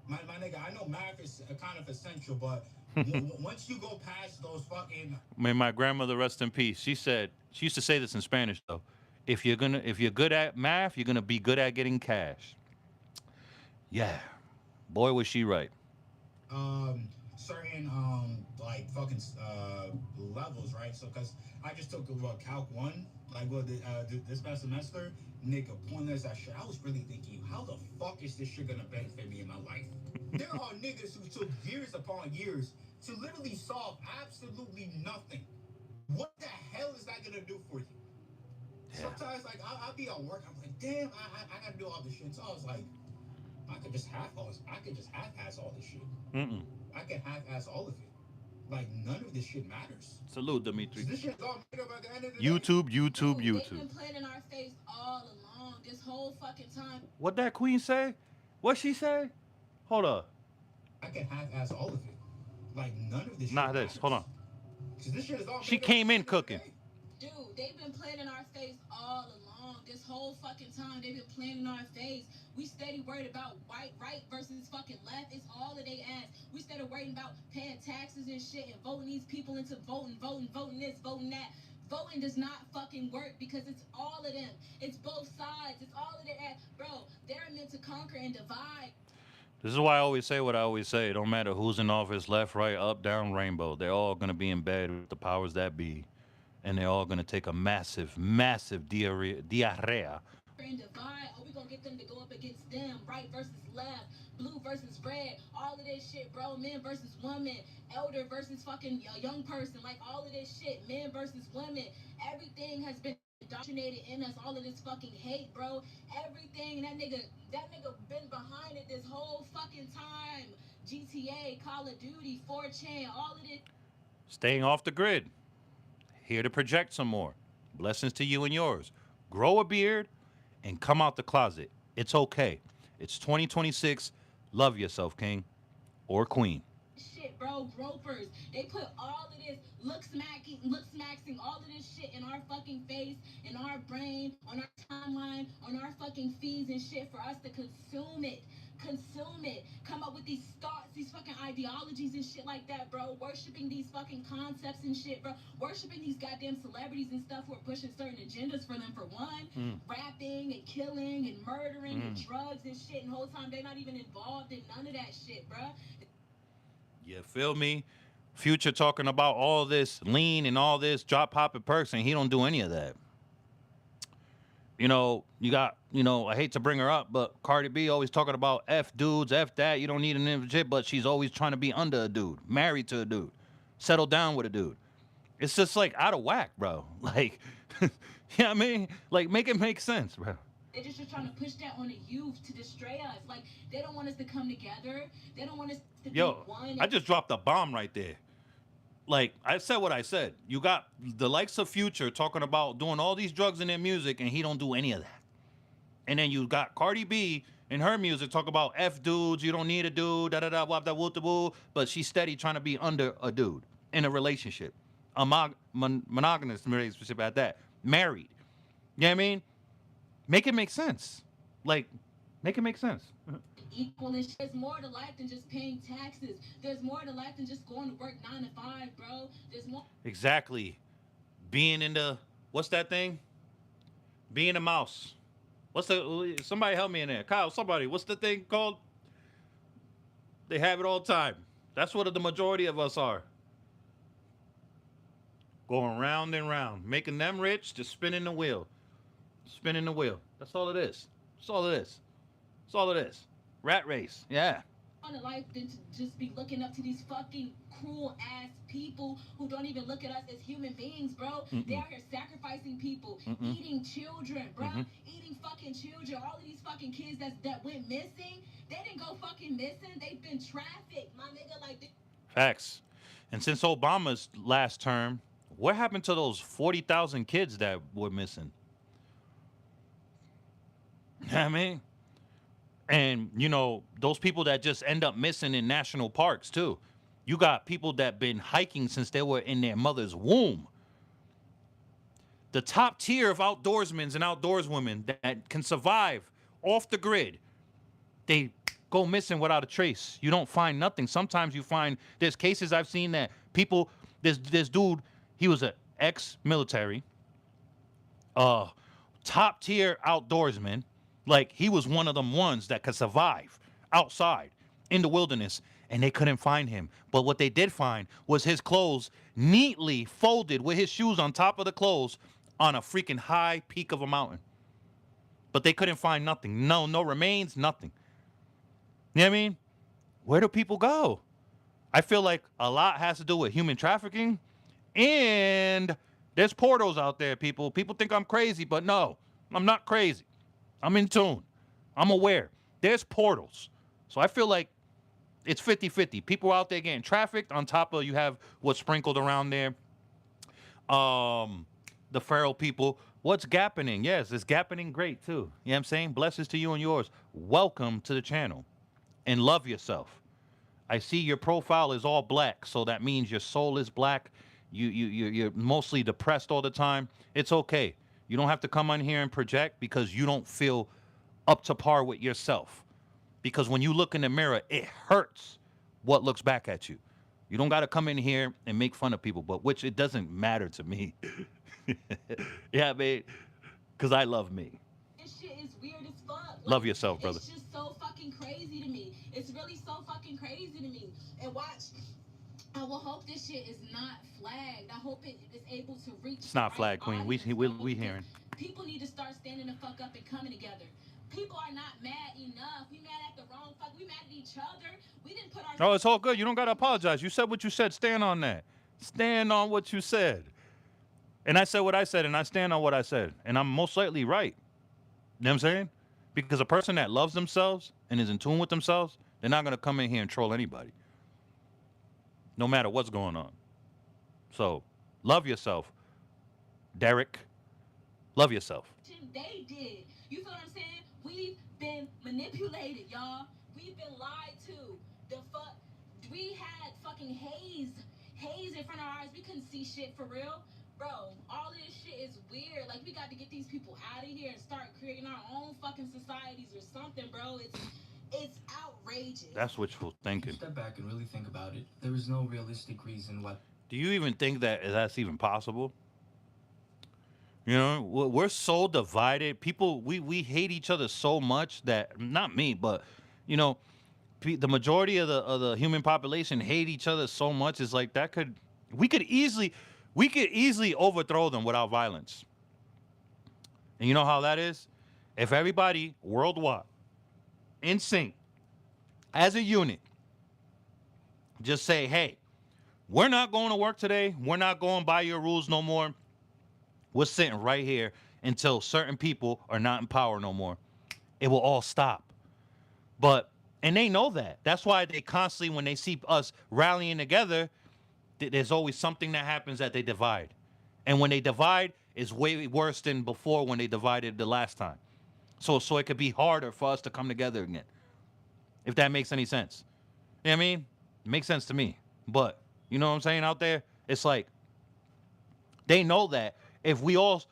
My nigga, I know math is kind of essential, but once you go past those fucking... May my grandmother rest in peace. She used to say this in Spanish though. If you're good at math, you're gonna be good at getting cash. Yeah, boy, was she right. Certain like fucking levels, right? So because I just took calc one, like this past semester, nigga, pointless that shit. I was really thinking, how the fuck is this shit gonna benefit me in my life? There are niggas who took years upon years to literally solve absolutely nothing. What the hell is that gonna do for you? Yeah. Sometimes like I'll be at work, I'm like, damn, I gotta do all this shit. So I was like, I could just half-ass all this shit. Mm-mm. I can half-ass all of it. Like none of this shit matters. Salute, So Dimitri. this shit is all made up at the end of the day. YouTube, YouTube, Dude, they've YouTube. been playing in our face all along this whole fucking time. What that queen say? What she say? Hold up. I can half-ass all of it. Like none of this Nah, shit this. Hold on. matters. So this shit is all She made up came at in the end of the cooking. day. Dude, they've been playing in our face all along this whole fucking time. They've been playing in our face. We steady worried about right versus fucking left. It's all that they ask. We steady worrying about paying taxes and shit and voting these people into voting this, voting that. Voting does not fucking work because it's all of them. It's both sides. It's all of their ass. Bro, they're meant to conquer and divide. This is why I always say what I always say. It don't matter who's in office, left, right, up, down, rainbow. They're all gonna be in bed with the powers that be, and they're all gonna take a massive, massive diarrhea. And divide. Are we gonna get them to go up against them? Right versus left, blue versus red, all of this shit, bro. Men versus women, elder versus fucking young person, like all of this shit. Men versus women. Everything has been indoctrinated in us. All of this fucking hate, bro. Everything. That nigga been behind it this whole fucking time. GTA, Call of Duty, 4chan, all of this. Staying off the grid. Here to project some more. Blessings to you and yours. Grow a beard and come out the closet. It's okay. It's 2026. Love yourself, king or queen. Shit, bro, gropers. They put all of this look smacking, all of this shit in our fucking face, in our brain, on our timeline, on our fucking feeds and shit for us to consume it. Consume it. Come up with these thoughts, these fucking ideologies and shit like that, bro. Worshipping these fucking concepts and shit, bro. Worshipping these goddamn celebrities and stuff who are pushing certain agendas for them, for one. Rapping and killing and murdering and drugs and shit, and the whole time they're not even involved in none of that shit, bro. You feel me? Future talking about all this lean and all this drop popping perks, and he don't do any of that. You got, I hate to bring her up, but Cardi B always talking about F dudes, F that. You don't need an legit, but she's always trying to be under a dude, married to a dude, settle down with a dude. It's just like out of whack, bro. Like, you know what I mean? Like, make it make sense, bro. They're just trying to push that on the youth to destroy us. Like, they don't want us to come together. They don't want us to be Yo, one. I just dropped a bomb right there. Like, I said what I said. You got the likes of Future talking about doing all these drugs in their music, and he don't do any of that. And then you got Cardi B in her music talk about F dudes, you don't need a dude, da da da, wop da whoop da woo, but she's steady trying to be under a dude in a relationship, a monogamous relationship at that, married. You know what I mean? Make it make sense. Like, make it make sense. Equal and shit. There's more to life than just paying taxes. There's more to life than just going to work 9 to 5, bro. There's more. Exactly. Being in the, what's that thing? Being a mouse. Somebody help me in there. Kyle, somebody, what's the thing called? They have it all the time. That's what the majority of us are. Going round and round. Making them rich, just spinning the wheel. Spinning the wheel. That's all it is. That's all it is. That's all it is. Rat race. Yeah. On a life than to just be looking up to these fucking cruel ass people who don't even look at us as human beings, bro. They out here sacrificing people, eating children, bro. Eating fucking children. All of these fucking kids that went missing, they didn't go fucking missing. They've been trafficked, my nigga. Like, Facts. And since Obama's last term, what happened to those 40,000 kids that were missing? You know what I mean? And, those people that just end up missing in national parks, too. You got people that been hiking since they were in their mother's womb. The top tier of outdoorsmen and outdoorswomen that can survive off the grid, they go missing without a trace. You don't find nothing. Sometimes you find, there's cases I've seen that people, this dude, he was an ex-military, top tier outdoorsman. Like he was one of them ones that could survive outside in the wilderness, and they couldn't find him. But what they did find was his clothes neatly folded with his shoes on top of the clothes on a freaking high peak of a mountain. But they couldn't find nothing. No remains, nothing. You know what I mean? Where do people go? I feel like a lot has to do with human trafficking, and there's portals out there, people. People think I'm crazy, but no, I'm not crazy. I'm in tune. I'm aware. There's portals. So I feel like it's 50-50. People out there getting trafficked. On top of you have what's sprinkled around there. The feral people. What's gappening? Yes, it's gappening great too. You know what I'm saying? Blessings to you and yours. Welcome to the channel. And love yourself. I see your profile is all black, so that means your soul is black. You're mostly depressed all the time. It's okay. You don't have to come on here and project because you don't feel up to par with yourself. Because when you look in the mirror, it hurts what looks back at you. You don't got to come in here and make fun of people, but which it doesn't matter to me. Yeah, man, because I love me. This shit is weird as fuck. Love yourself, brother. It's just so fucking crazy to me. It's really so fucking crazy to me. And watch, I will hope this shit is not flagged. I hope it is able to reach. It's not flagged, Queen. We hearing. People need to start standing the fuck up and coming together. People are not mad enough. We mad at the wrong fuck. We mad at each other. We didn't put our. Oh, it's all good. You don't got to apologize. You said what you said. Stand on that. Stand on what you said. And I said what I said, and I stand on what I said. And I'm most likely right. You know what I'm saying? Because a person that loves themselves and is in tune with themselves, they're not going to come in here and troll anybody. No matter what's going on. So, love yourself. Derek, love yourself. They did. You feel what I'm saying? We've been manipulated, y'all. We've been lied to. The fuck? We had fucking haze in front of our eyes. We couldn't see shit for real. Bro, all this shit is weird. Like, we got to get these people out of here and start creating our own fucking societies or something, bro. It's outrageous. That's wishful thinking. Step back and really think about it. There is no realistic reason why. Do you even think that that's even possible? You know, we're so divided. People, we hate each other so much that, not me, but, you know, the majority of the human population hate each other so much. It's like we could easily overthrow them without violence. And you know how that is? If everybody worldwide, in sync, as a unit, just say, hey, we're not going to work today. We're not going by your rules no more. We're sitting right here until certain people are not in power no more. It will all stop. And they know that. That's why they constantly, when they see us rallying together, there's always something that happens that they divide. And when they divide, it's way worse than before when they divided the last time. So it could be harder for us to come together again. If that makes any sense. You know what I mean? It makes sense to me. But, you know what I'm saying out there? It's like, they know that if we all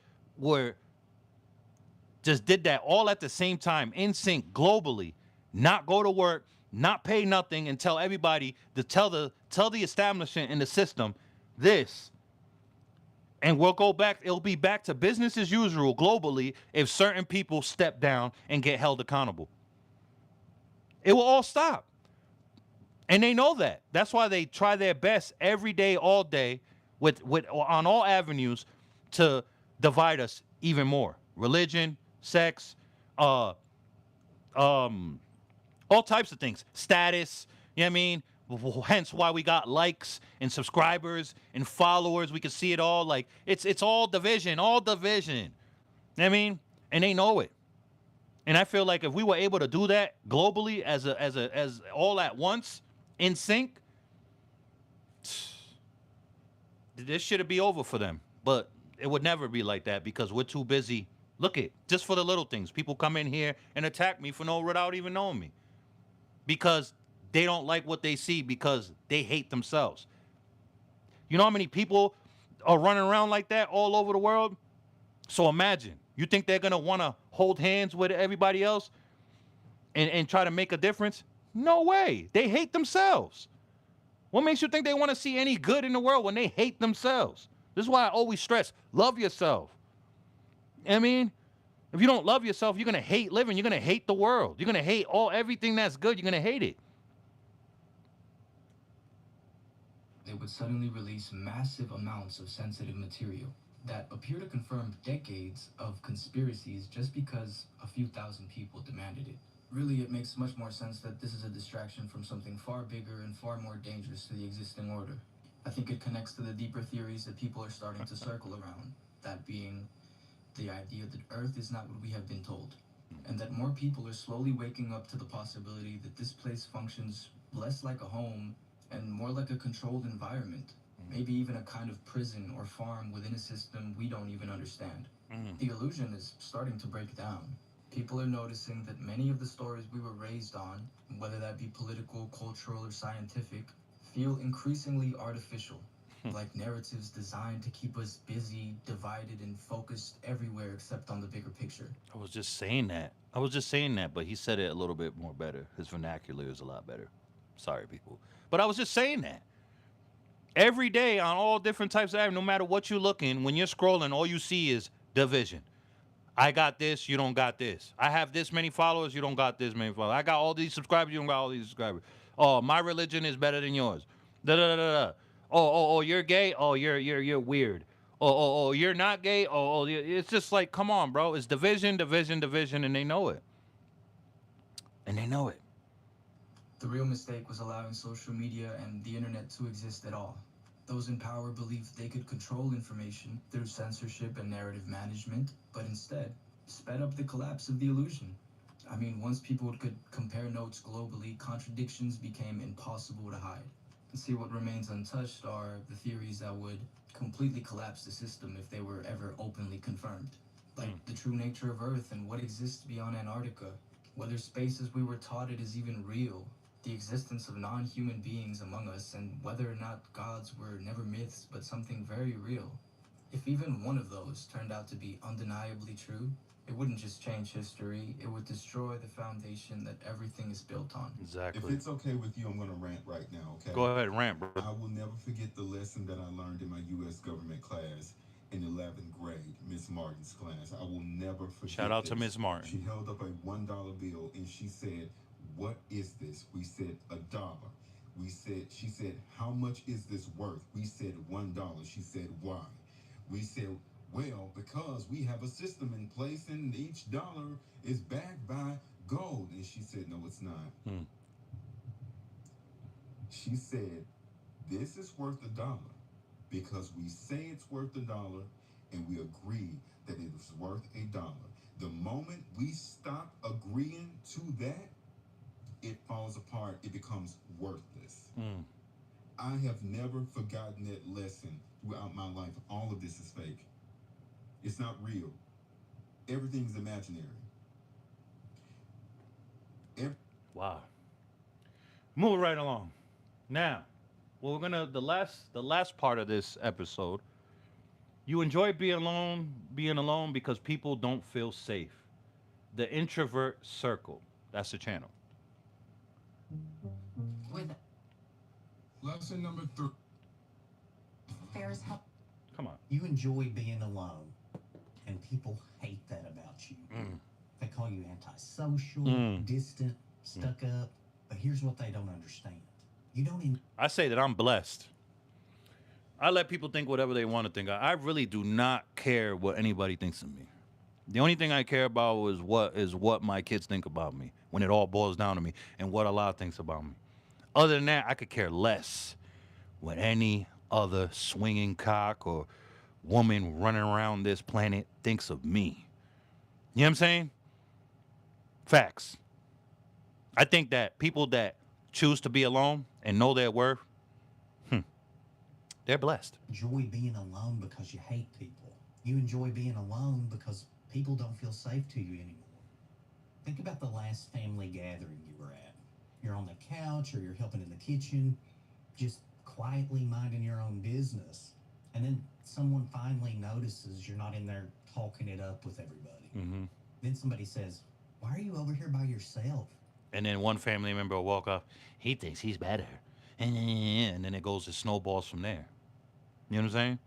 just did that all at the same time, in sync, globally, not go to work, not pay nothing, and tell everybody to tell the establishment in the system this, and we'll go back. It'll be back to business as usual globally if certain people step down and get held accountable. It will all stop, and they know that. That's why they try their best every day, all day, with on all avenues to divide us even more. Religion, sex, all types of things. Status, you know what I mean? Hence why we got likes and subscribers and followers. We can see it all. Like, it's all division, all division. You know what I mean? And they know it. And I feel like if we were able to do that globally as all at once, in sync, this should be over for them. But it would never be like that because we're too busy. Look it, just for the little things. People come in here and attack me without even knowing me. Because they don't like what they see because they hate themselves. You know how many people are running around like that all over the world? So imagine, you think they're going to want to hold hands with everybody else and try to make a difference? No way. They hate themselves. What makes you think they want to see any good in the world when they hate themselves? This is why I always stress, love yourself. I mean, If you don't love yourself, you're gonna hate living. You're gonna hate the world. You're gonna hate everything that's good. You're gonna hate it. They would suddenly release massive amounts of sensitive material that appear to confirm decades of conspiracies just because a few thousand people demanded it. Really, it makes much more sense that this is a distraction from something far bigger and far more dangerous to the existing order. I think it connects to the deeper theories that people are starting to circle around, that being the idea that Earth is not what we have been told, and that more people are slowly waking up to the possibility that this place functions less like a home and more like a controlled environment, maybe even a kind of prison or farm within a system we don't even understand. The illusion is starting to break down. People are noticing that many of the stories we were raised on, whether that be political, cultural, or scientific, feel increasingly artificial, like narratives designed to keep us busy, divided, and focused everywhere except on the bigger picture. I was just saying that. But he said it a little bit more better. His vernacular is a lot better. Sorry, people. But I was just saying that. Every day on all different types of, no matter what you're looking, when you're scrolling, all you see is division. I got this, you don't got this. I have this many followers, you don't got this many followers. I got all these subscribers, you don't got all these subscribers. Oh, my religion is better than yours. Da da da da. Oh, you're gay. Oh, you're weird. Oh, you're not gay. It's just like, come on, bro. It's division, division, division, and they know it. And they know it. The real mistake was allowing social media and the internet to exist at all. Those in power believed they could control information through censorship and narrative management, but instead sped up the collapse of the illusion. I mean, once people could compare notes globally, contradictions became impossible to hide. And see, what remains untouched are the theories that would completely collapse the system if they were ever openly confirmed. Like the true nature of Earth and what exists beyond Antarctica, whether spaces we were taught it is even real, the existence of non-human beings among us, and whether or not gods were never myths but something very real. If even one of those turned out to be undeniably true, it wouldn't just change history, it would destroy the foundation that everything is built on. Exactly. If it's okay with you, I'm going to rant right now, okay? Go ahead, rant, bro. I will never forget the lesson that I learned in my U.S. government class in 11th grade, Miss Martin's class. I will never forget. Shout out to this. Miss Martin. She held up a $1 bill and she said, "What is this?" We said, "$1." She said, "How much is this worth?" We said, $1. She said, "Why?" We said, "Well, because we have a system in place and each dollar is backed by gold." And she said, "No, it's not." She said, "This is worth $1 because we say it's worth $1 and we agree that it is worth $1. The moment we stop agreeing to that, it falls apart. It becomes worthless." I have never forgotten that lesson throughout my life. All of this is fake. It's not real. Everything's imaginary. Wow. Moving right along. Now, well, we're gonna the last part of this episode. You enjoy being alone because people don't feel safe. The introvert circle. That's the channel. With Lesson number 3. There's help. Come on. You enjoy being alone, and people hate that about you. They call you antisocial, distant, stuck up. But here's what they don't understand: you don't. I say that I'm blessed. I let people think whatever they want to think. I really do not care what anybody thinks of me. The only thing I care about is what my kids think about me when it all boils down to me and what Allah thinks about me. Other than that, I could care less what any other swinging cock or woman running around this planet thinks of me. You know what I'm saying? Facts. I think that people that choose to be alone and know their worth, they're blessed. Enjoy being alone because you hate people. You enjoy being alone because people don't feel safe to you anymore. Think about the last family gathering you were at. You're on the couch or you're helping in the kitchen, just quietly minding your own business. And then someone finally notices you're not in there talking it up with everybody. Then somebody says, "Why are you over here by yourself?" And then one family member will walk off. He thinks he's better. And then it goes to snowballs from there. You know what I'm saying?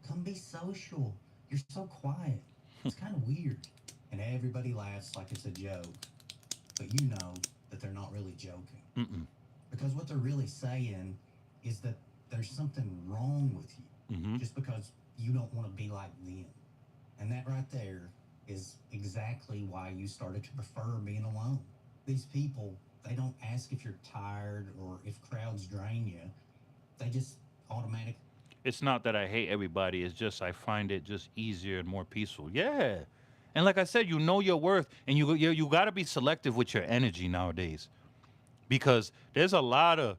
Come be social. You're so quiet. It's kind of weird. And everybody laughs like it's a joke, but you know that they're not really joking. Mm-mm. Because what they're really saying is that there's something wrong with you Mm-hmm. just because you don't want to be like them. And that right there is exactly why you started to prefer being alone. These people, they don't ask if you're tired or if crowds drain you. They just automatically. It's not that I hate everybody. It's just I find it just easier and more peaceful. Yeah. And like I said, you know your worth, and you got to be selective with your energy nowadays, because there's a lot of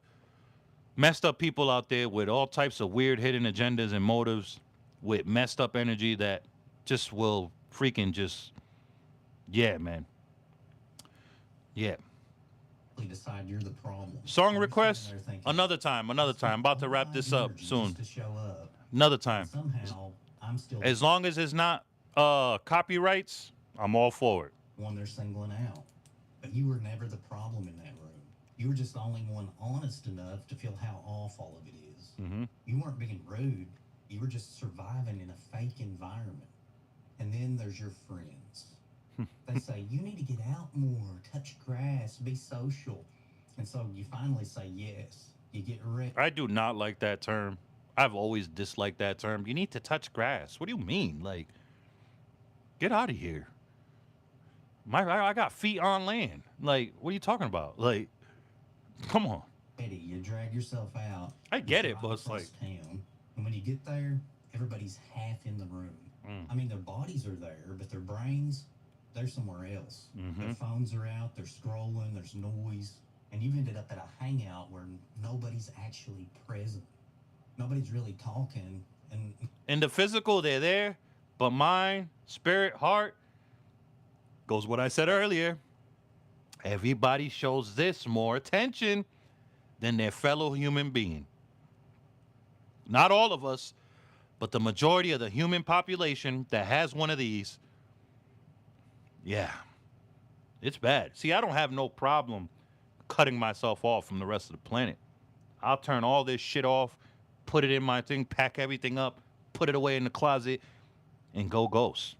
messed up people out there with all types of weird hidden agendas and motives, with messed up energy that just will freaking just, yeah, man. Yeah. Decide you're the problem. Song And you're sitting request there thinking, another time. Another I spent time. I'm about to all wrap my this up energy soon. just to show up, Another and time. somehow I'm still As long as it's not copyrights, I'm all for it. the one they're singling out. But you were never the problem in that room. You were just the only one honest enough to feel how off all of it is. Mm-hmm. You weren't being rude. You were just surviving in a fake environment. And then there's your friends. They say, you need to get out more, touch grass, be social. And so you finally say yes. You get ready. I do not like that term. I've always disliked that term. You need to touch grass. What do you mean? Like, get out of here. I got feet on land. Like, what are you talking about? Like, come on. You drag yourself out. I you get it, drive but it's across like, town. And when you get there, everybody's half in the room. I mean, their bodies are there, but their brains, they're somewhere else. Their phones are out, they're scrolling, there's noise. And you've ended up at a hangout where nobody's actually present. Nobody's really talking. And in the physical, they're there, but mind, spirit, heart, goes what I said earlier. Everybody shows this more attention than their fellow human being. Not all of us, but the majority of the human population that has one of these, yeah, it's bad. See, I don't have no problem cutting myself off from the rest of the planet. I'll turn all this shit off, put it in my thing, pack everything up, put it away in the closet, and go ghost.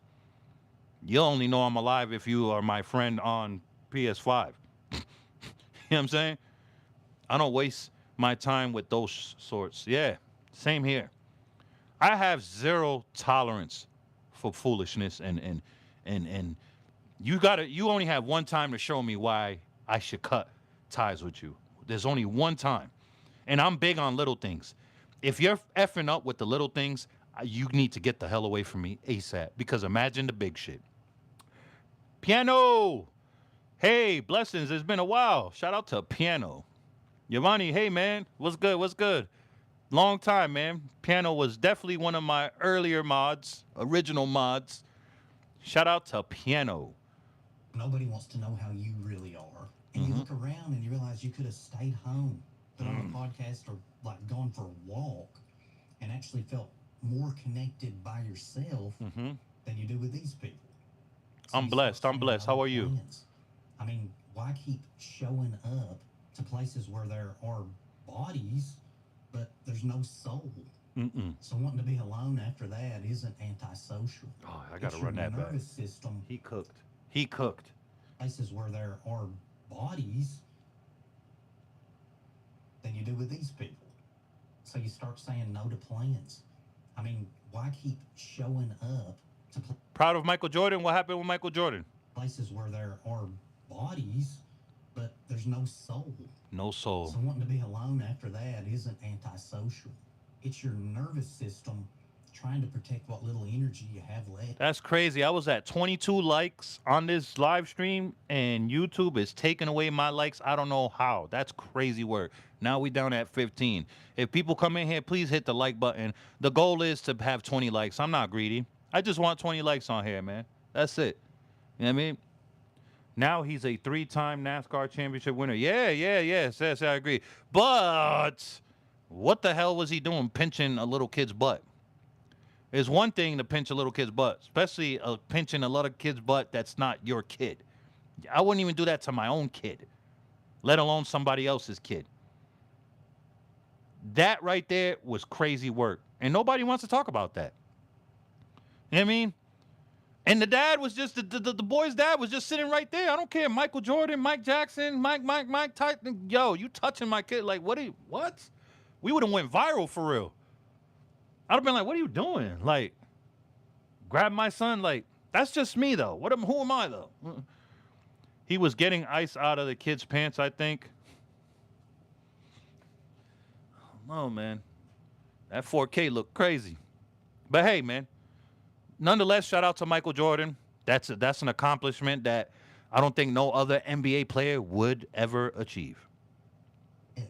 You'll only know I'm alive if you are my friend on PS5. You know what I'm saying? I don't waste my time with those sorts. Yeah, same here. I have zero tolerance for foolishness, and you only have one time to show me why I should cut ties with you. There's only one time. And I'm big on little things. If you're effing up with the little things, you need to get the hell away from me ASAP, because imagine the big shit. Piano. Hey, blessings. It's been a while. Shout out to Piano. Giovanni, hey man, what's good? What's good? Long time, man. Piano was definitely one of my earlier mods, original mods. Shout out to Piano. nobody wants to know how you really are. And you look around and you realize you could have stayed home, put on a podcast, or like gone for a walk and actually felt more connected by yourself than you do with these people. So I'm blessed. I'm blessed. How are you? Plans. I mean, why keep showing up to places where there are bodies, but there's no soul? So wanting to be alone after that isn't antisocial. Oh, I gotta It's run your that back. nervous system. He cooked. He cooked. Places where there are bodies than you do with these people. So you start saying no to plans. I mean, why keep showing up to Proud of Michael Jordan. What happened with Michael Jordan? places where there are bodies, but there's no soul? No soul. So wanting to be alone after that isn't antisocial. It's your nervous system trying to protect what little energy you have left. That's crazy. I was at 22 likes on this live stream, and YouTube is taking away my likes. I don't know how. That's crazy work. Now we down at 15. If people come in here, please hit the like button. The goal is to have 20 likes. I'm not greedy. I just want 20 likes on here, man. That's it. You know what I mean? Now he's a 3-time NASCAR championship winner. Yes, I agree. But what the hell was he doing pinching a little kid's butt? It's one thing to pinch a little kid's butt, especially pinching a little kid's butt that's not your kid. I wouldn't even do that to my own kid, let alone somebody else's kid. That right there was crazy work, and nobody wants to talk about that. You know what I mean? And the dad was just the boy's dad was just sitting right there. I don't care. Michael Jordan, Mike Jackson, Mike Tyson. Yo, you touching my kid? Like, what? We would have went viral for real. I'd have been like, what are you doing? Like, grab my son. Like, that's just me though. Who am I though? He was getting ice out of the kid's pants, I think. Oh man, that 4K looked crazy. But hey, man. Nonetheless, shout out to Michael Jordan. That's an accomplishment that I don't think no other NBA player would ever achieve. Yeah.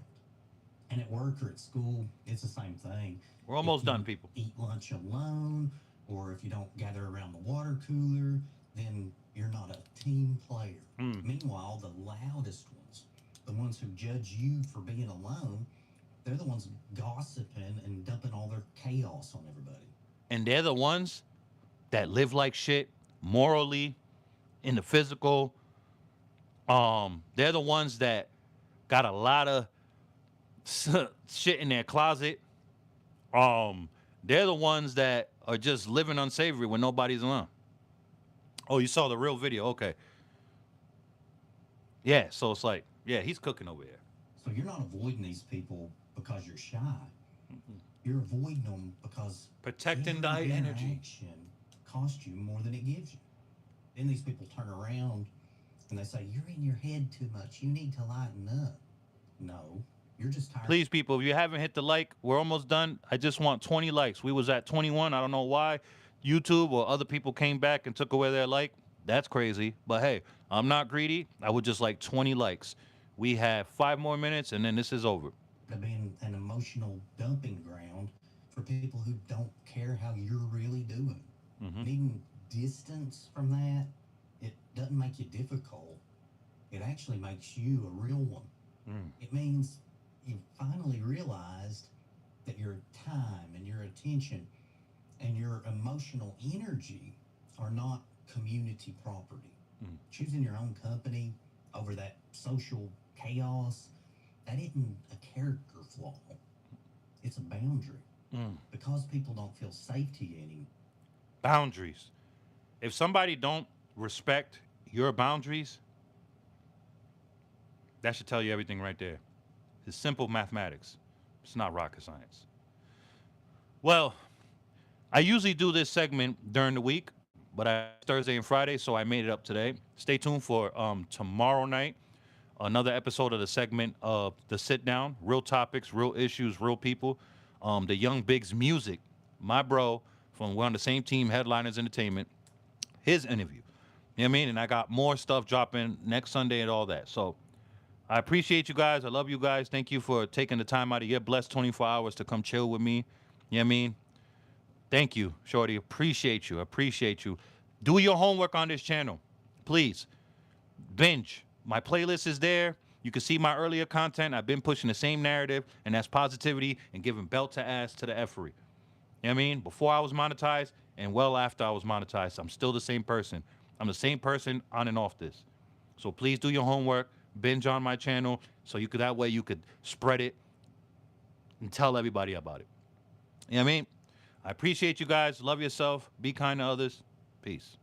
And at work or at school, it's the same thing. We're almost If you done, people. Eat lunch alone, or if you don't gather around the water cooler, then you're not a team player. Meanwhile, the loudest ones, the ones who judge you for being alone, they're the ones gossiping and dumping all their chaos on everybody. And they're the ones that live like shit morally, in the physical. They're the ones that got a lot of shit in their closet. They're the ones that are just living unsavory when nobody's around. Oh, you saw the real video? Okay. Yeah, so it's like, yeah, he's cooking over here. So you're not avoiding these people because you're shy. You're avoiding them because Protecting thy every energy. interaction costs you more than it gives you. Then these people turn around and they say, you're in your head too much. You need to lighten up. No, you're just tired. Please, people, if you haven't hit the like, we're almost done. I just want 20 likes. We was at 21. I don't know why YouTube or other people came back and took away their like. That's crazy. But hey, I'm not greedy. I would just like 20 likes. We have 5 more minutes, and then this is over. To being an emotional dumping ground for people who don't care how you're really doing. Needing distance from that, it doesn't make you difficult. It actually makes you a real one. It means you finally realized that your time and your attention and your emotional energy are not community property. Choosing your own company over that social chaos, that isn't a character flaw. It's a boundary. Because people don't feel safe to you anymore. Boundaries. If somebody don't respect your boundaries, that should tell you everything right there. It's simple mathematics. It's not rocket science. Well, I usually do this segment during the week, but Thursday and Friday, so I made it up today. Stay tuned for tomorrow night, another episode of the segment of The Sit Down, real topics, real issues, real people. The Young Biggs Music, my bro, we're on the same team, Headliners Entertainment, his interview. You know what I mean? And I got more stuff dropping next Sunday and all that. So I appreciate you guys. I love you guys. Thank you for taking the time out of your blessed 24 hours to come chill with me. You know what I mean? Thank you, Shorty. Appreciate you. Appreciate you. Do your homework on this channel. Please. Binge. My playlist is there. You can see my earlier content. I've been pushing the same narrative, and that's positivity and giving belt to ass to the effery. You know what I mean? Before I was monetized and well after I was monetized, I'm still the same person. I'm the same person on and off this. So please do your homework. Binge on my channel so that way you could spread it and tell everybody about it. You know what I mean? I appreciate you guys. Love yourself. Be kind to others. Peace.